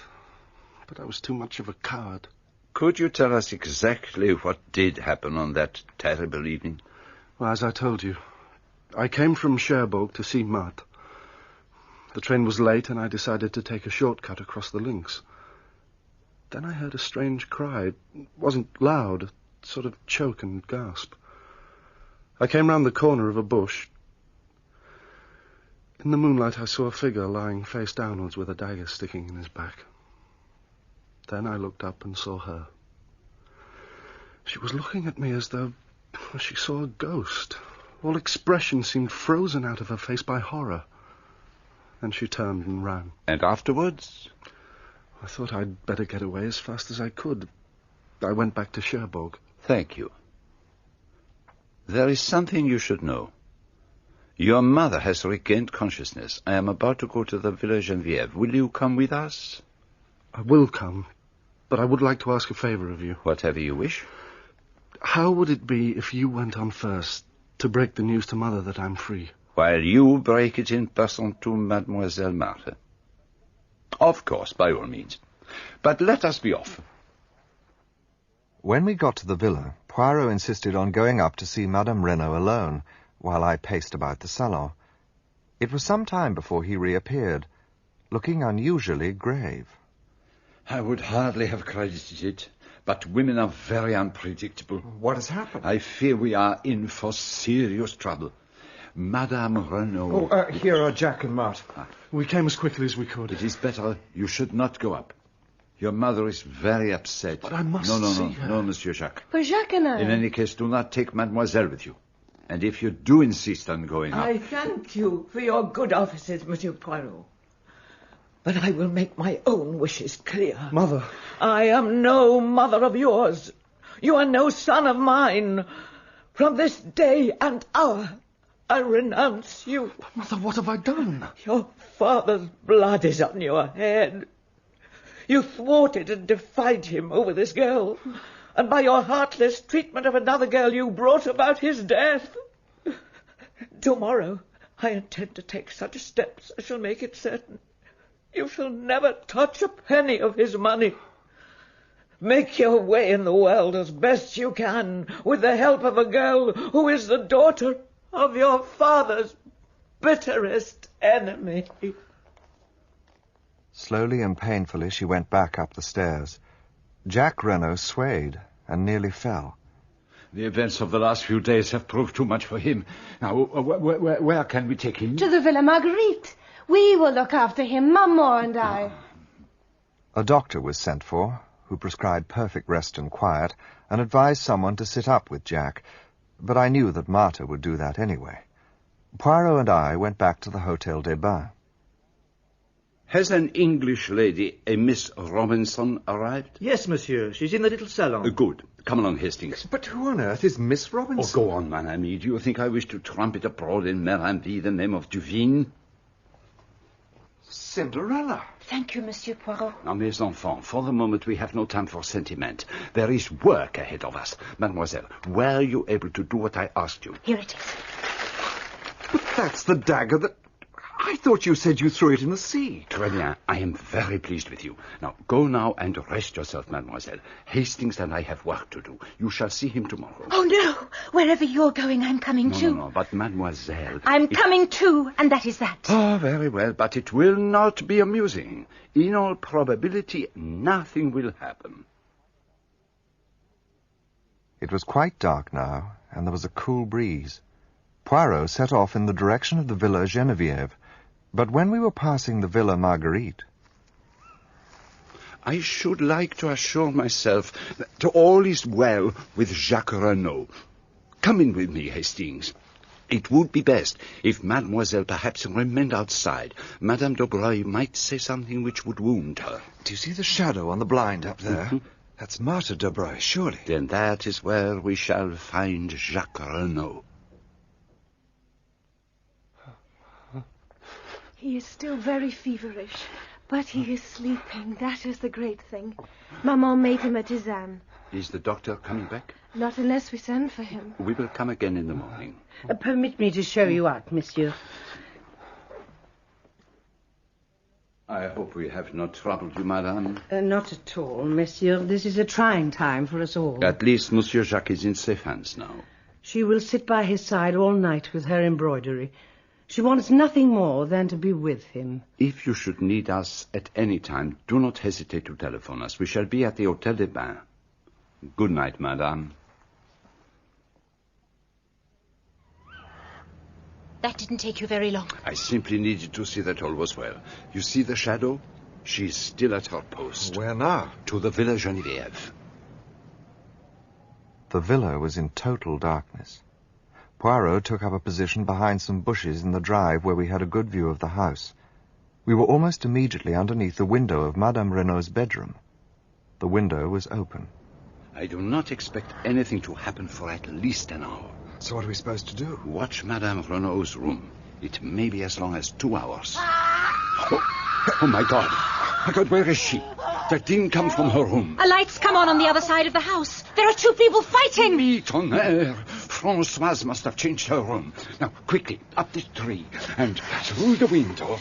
but I was too much of a coward. Could you tell us exactly what did happen on that terrible evening? Well, as I told you, I came from Cherbourg to see Marthe. The train was late, and I decided to take a shortcut across the links. Then I heard a strange cry. It wasn't loud, a sort of choke and gasp. I came round the corner of a bush. In the moonlight, I saw a figure lying face downwards with a dagger sticking in his back. Then I looked up and saw her. She was looking at me as though she saw a ghost. All expression seemed frozen out of her face by horror. Then she turned and ran. And afterwards? I thought I'd better get away as fast as I could. I went back to Cherbourg. Thank you. There is something you should know. Your mother has regained consciousness. I am about to go to the Villa Geneviève. Will you come with us? I will come, but I would like to ask a favour of you. Whatever you wish. How would it be if you went on first to break the news to Mother that I'm free? While you break it in person to Mademoiselle Marthe? Of course, by all means. But let us be off. When we got to the villa, Poirot insisted on going up to see Madame Renaud alone, while I paced about the salon. It was some time before he reappeared, looking unusually grave. I would hardly have credited it, but women are very unpredictable. What has happened? I fear we are in for serious trouble. Madame Renaud... Here are Jack and Marthe. We came as quickly as we could. It is better you should not go up. Your mother is very upset. But I must see her. No, Monsieur Jacques. But Jacques and I... In any case, do not take Mademoiselle with you. And if you do insist on going up... I thank you for your good offices, Monsieur Poirot. But I will make my own wishes clear. Mother. I am no mother of yours. You are no son of mine. From this day and hour, I renounce you. But Mother, what have I done? Your father's blood is on your head. You thwarted and defied him over this girl, and by your heartless treatment of another girl you brought about his death. Tomorrow I intend to take such steps as shall make it certain you shall never touch a penny of his money. Make your way in the world as best you can, with the help of a girl who is the daughter of your father's bitterest enemy. Slowly and painfully she went back up the stairs. Jack Renaud swayed and nearly fell. The events of the last few days have proved too much for him. Now, where can we take him? To the Villa Marguerite. We will look after him, Maman and I. A doctor was sent for, who prescribed perfect rest and quiet, and advised someone to sit up with Jack, but I knew that Marthe would do that anyway. Poirot and I went back to the Hotel des Bains. Has an English lady, a Miss Robinson, arrived? Yes, monsieur. She's in the little salon. Good. Come along, Hastings. But who on earth is Miss Robinson? Oh, go on, mon ami. Do you think I wish to trumpet abroad in Merrenville the name of Duveen? Cinderella. Thank you, Monsieur Poirot. Now, mes enfants, for the moment we have no time for sentiment. There is work ahead of us. Mademoiselle, were you able to do what I asked you? Here it is. But that's the dagger that... I thought you said you threw it in the sea. Très bien. I am very pleased with you. Now, go now and rest yourself, mademoiselle. Hastings and I have work to do. You shall see him tomorrow. Oh, no. Wherever you're going, I'm coming too. No, but mademoiselle... I'm coming too, and that is that. Oh, very well, but it will not be amusing. In all probability, nothing will happen. It was quite dark now, and there was a cool breeze. Poirot set off in the direction of the Villa Geneviève, but when we were passing the Villa Marguerite... I should like to assure myself that all is well with Jacques Renaud. Come in with me, Hastings. It would be best if mademoiselle perhaps remained outside. Madame Daubreuil might say something which would wound her. Do you see the shadow on the blind up there? Mm-hmm. That's Marthe Daubreuil, surely. Then that is where we shall find Jacques Renaud. He is still very feverish, but he is sleeping. That is the great thing. Maman made him a tisane. Is the doctor coming back? Not unless we send for him. We will come again in the morning. Permit me to show you out, monsieur. I hope we have not troubled you, madame. Not at all, monsieur. This is a trying time for us all. At least Monsieur Jacques is in safe hands now. She will sit by his side all night with her embroidery. She wants nothing more than to be with him. If you should need us at any time, do not hesitate to telephone us. We shall be at the Hôtel des Bains. Good night, madame. That didn't take you very long. I simply needed to see that all was well. You see the shadow? She is still at her post. Where now? To the Villa Geneviève. The villa was in total darkness. Poirot took up a position behind some bushes in the drive where we had a good view of the house. We were almost immediately underneath the window of Madame Renaud's bedroom. The window was open. I do not expect anything to happen for at least an hour. So what are we supposed to do? Watch Madame Renaud's room. It may be as long as 2 hours. Oh, my God. My God, where is she? That didn't come from her room. A light's come on the other side of the house. There are 2 people fighting. Me tonnerre. Francoise must have changed her room. Now, quickly, up this tree and through the window.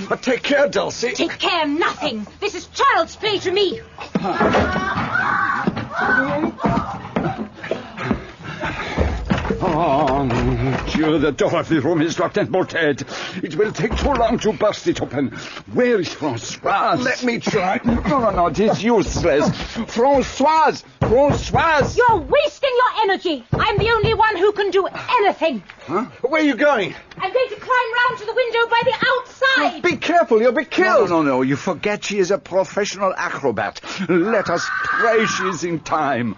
But take care, Dulcie. Take care, nothing. This is child's play to me. Oh, mon Dieu, the door of the room is locked and bolted. It will take too long to burst it open. Where is Francoise? Let me try. No, it is useless. Francoise! Francoise! You're wasting your energy. I'm the only one who can do anything. Huh? Where are you going? I'm going to climb round to the window by the outside. Be careful, you'll be killed. No. You forget she is a professional acrobat. Let us pray she is in time.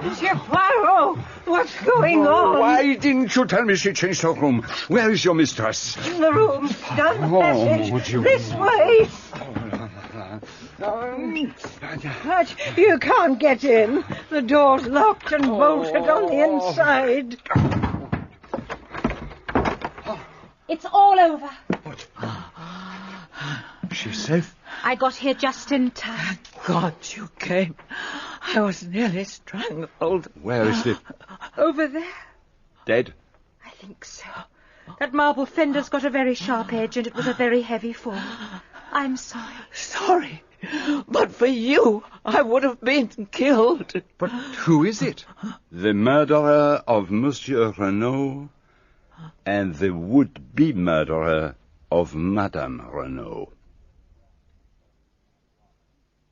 Monsieur Poirot, what's going on? Why didn't you tell me she changed her room? Where is your mistress? In the room, down the passage. This way. But you can't get in. The door's locked and bolted on the inside. It's all over. What? She's safe? I got here just in time. Thank God you came. I was nearly strangled. Where is it? Over there. Dead? I think so. That marble fender's got a very sharp edge, and it was a very heavy fall. I'm sorry. Sorry. But for you, I would have been killed. But who is it? The murderer of Monsieur Renaud and the would-be murderer of Madame Renaud.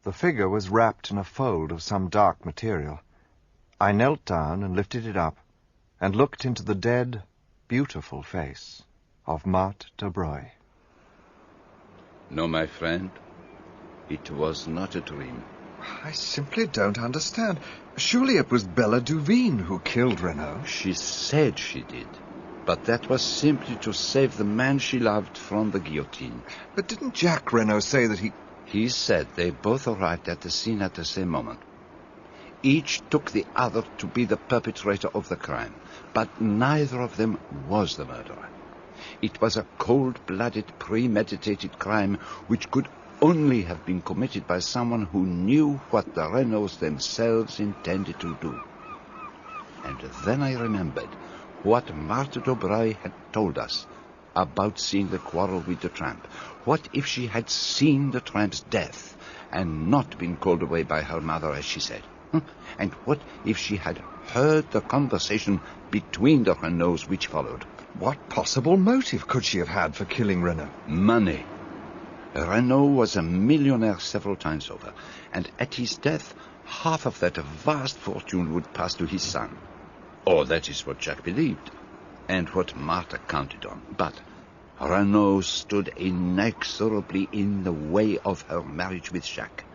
The figure was wrapped in a fold of some dark material. I knelt down and lifted it up, and looked into the dead, beautiful face of Marthe Daubreuil. No, my friend, it was not a dream. I simply don't understand. Surely it was Bella Duveen who killed Renaud. She said she did, but that was simply to save the man she loved from the guillotine. But didn't Jacques Renaud say that he... He said they both arrived at the scene at the same moment. Each took the other to be the perpetrator of the crime, but neither of them was the murderer. It was a cold-blooded, premeditated crime which could only have been committed by someone who knew what the Renaulds themselves intended to do. And then I remembered what Marthe Daubreuil had told us about seeing the quarrel with the tramp. What if she had seen the tramp's death and not been called away by her mother, as she said? And what if she had heard the conversation between the Renaulds which followed? What possible motive could she have had for killing Renaud? Money. Renaud was a millionaire several times over, and at his death, half of that vast fortune would pass to his son. Or that is what Jacques believed, and what Marthe counted on. But Renaud stood inexorably in the way of her marriage with Jacques.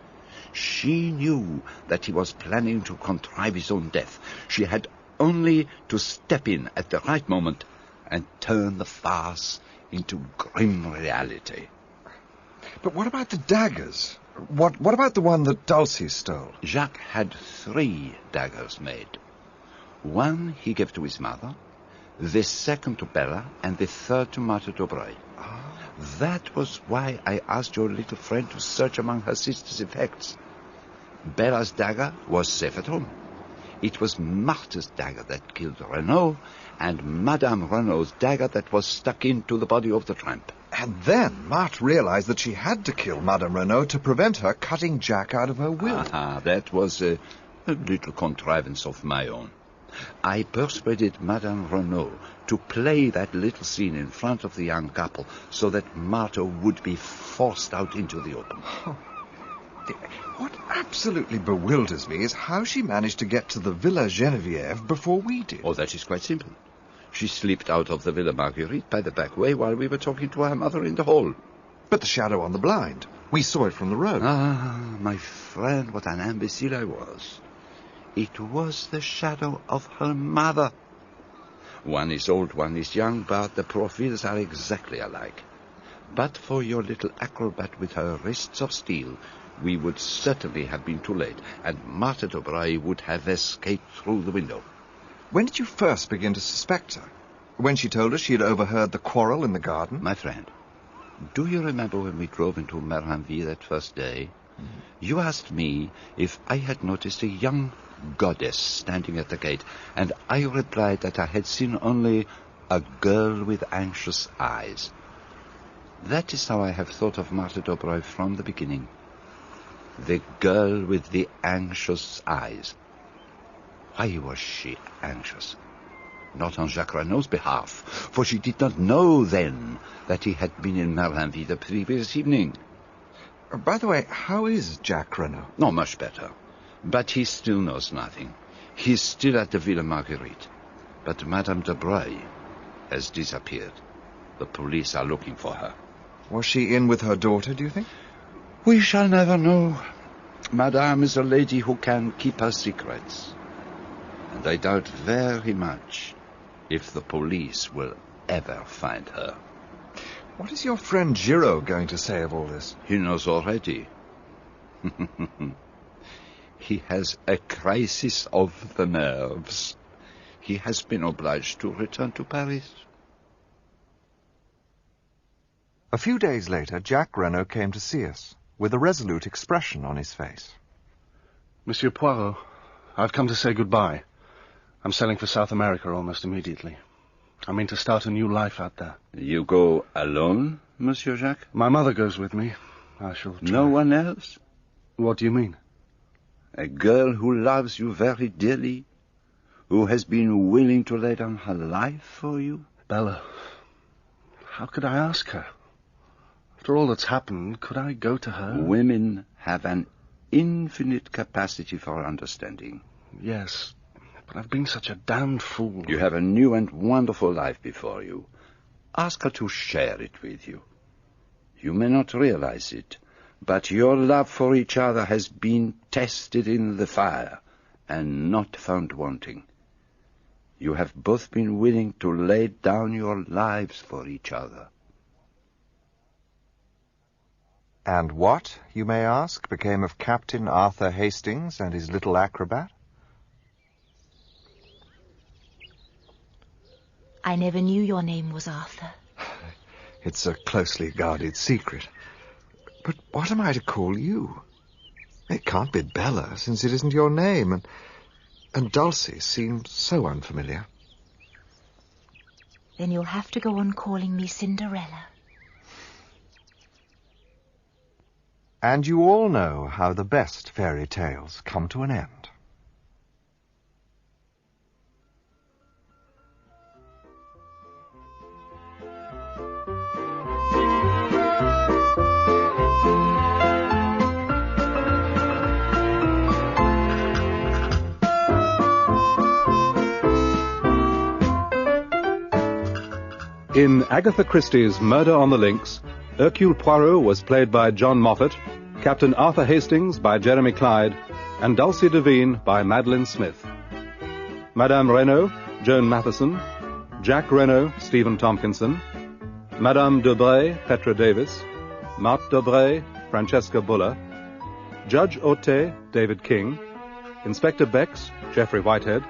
She knew that he was planning to contrive his own death. She had only to step in at the right moment and turn the farce into grim reality. But what about the daggers? What about the one that Dulcie stole? Jacques had 3 daggers made. One he gave to his mother, the second to Bella, and the third to Marthe Daubreuil. That was why I asked your little friend to search among her sister's effects. Bella's dagger was safe at home. It was Marthe's dagger that killed Renaud, and Madame Renaud's dagger that was stuck into the body of the tramp. And then Marthe realized that she had to kill Madame Renaud to prevent her cutting Jacques out of her will. That was a little contrivance of my own. I persuaded Madame Renaud to play that little scene in front of the young couple so that Marthe would be forced out into the open. What absolutely bewilders me is how she managed to get to the Villa Geneviève before we did. Oh, that is quite simple. She slipped out of the Villa Marguerite by the back way while we were talking to her mother in the hall. But the shadow on the blind. We saw it from the road. My friend, what an imbecile I was. It was the shadow of her mother. One is old, one is young, but the profils are exactly alike. But for your little acrobat with her wrists of steel, we would certainly have been too late, and Marthe Daubreuil would have escaped through the window. When did you first begin to suspect her? When she told us she had overheard the quarrel in the garden? My friend, do you remember when we drove into Marenville that first day? You asked me if I had noticed a young goddess standing at the gate, and I replied that I had seen only a girl with anxious eyes. That is how I have thought of Marthe Daubreuil from the beginning. The girl with the anxious eyes. Why was she anxious? Not on Jacques Renaud's behalf, for she did not know then that he had been in Marenville the previous evening. By the way, how is Jacques Renaud? No, much better. But he still knows nothing. He's still at the Villa Marguerite. But Madame Daubreuil has disappeared. The police are looking for her. Was she in with her daughter, do you think? We shall never know. Madame is a lady who can keep her secrets. And I doubt very much if the police will ever find her. What is your friend Giraud going to say of all this? He knows already. He has a crisis of the nerves. He has been obliged to return to Paris. A few days later, Jacques Renaud came to see us, with a resolute expression on his face. Monsieur Poirot, I've come to say goodbye. I'm sailing for South America almost immediately. I mean to start a new life out there. You go alone, Monsieur Jacques? My mother goes with me. I shall try. No one else? What do you mean? A girl who loves you very dearly, who has been willing to lay down her life for you? Bella, how could I ask her? After all that's happened, could I go to her? Women have an infinite capacity for understanding. Yes, but I've been such a damned fool. You have a new and wonderful life before you. Ask her to share it with you. You may not realize it, but your love for each other has been tested in the fire and not found wanting. You have both been willing to lay down your lives for each other. And what, you may ask, became of Captain Arthur Hastings and his little acrobat? I never knew your name was Arthur. It's a closely guarded secret. But what am I to call you? It can't be Bella, since it isn't your name, and Dulcie seems so unfamiliar. Then you'll have to go on calling me Cinderella. And you all know how the best fairy tales come to an end. In Agatha Christie's Murder on the Links, Hercule Poirot was played by John Moffatt, Captain Arthur Hastings by Jeremy Clyde, and Dulcie Duveen by Madeline Smith. Madame Renauld, Joan Matheson, Jack Renault, Stephen Tompkinson, Madame Daubreuil, Petra Davis, Marthe Daubreuil, Francesca Buller, Judge Hautet, David King, Inspector Bex, Geoffrey Whitehead,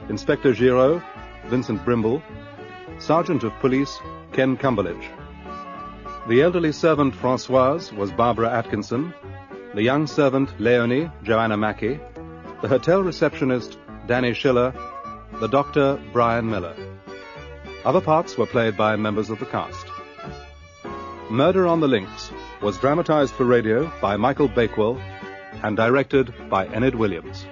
Inspector Giraud, Vincent Brimble, Sergeant of Police, Kein Cumberidge. The elderly servant Francoise was Barbara Atkinson, the young servant Leonie, Joanna Mackie, the hotel receptionist Danny Schiller, the doctor Brian Miller. Other parts were played by members of the cast. Murder on the Links was dramatised for radio by Michael Bakewell and directed by Enyd Williams.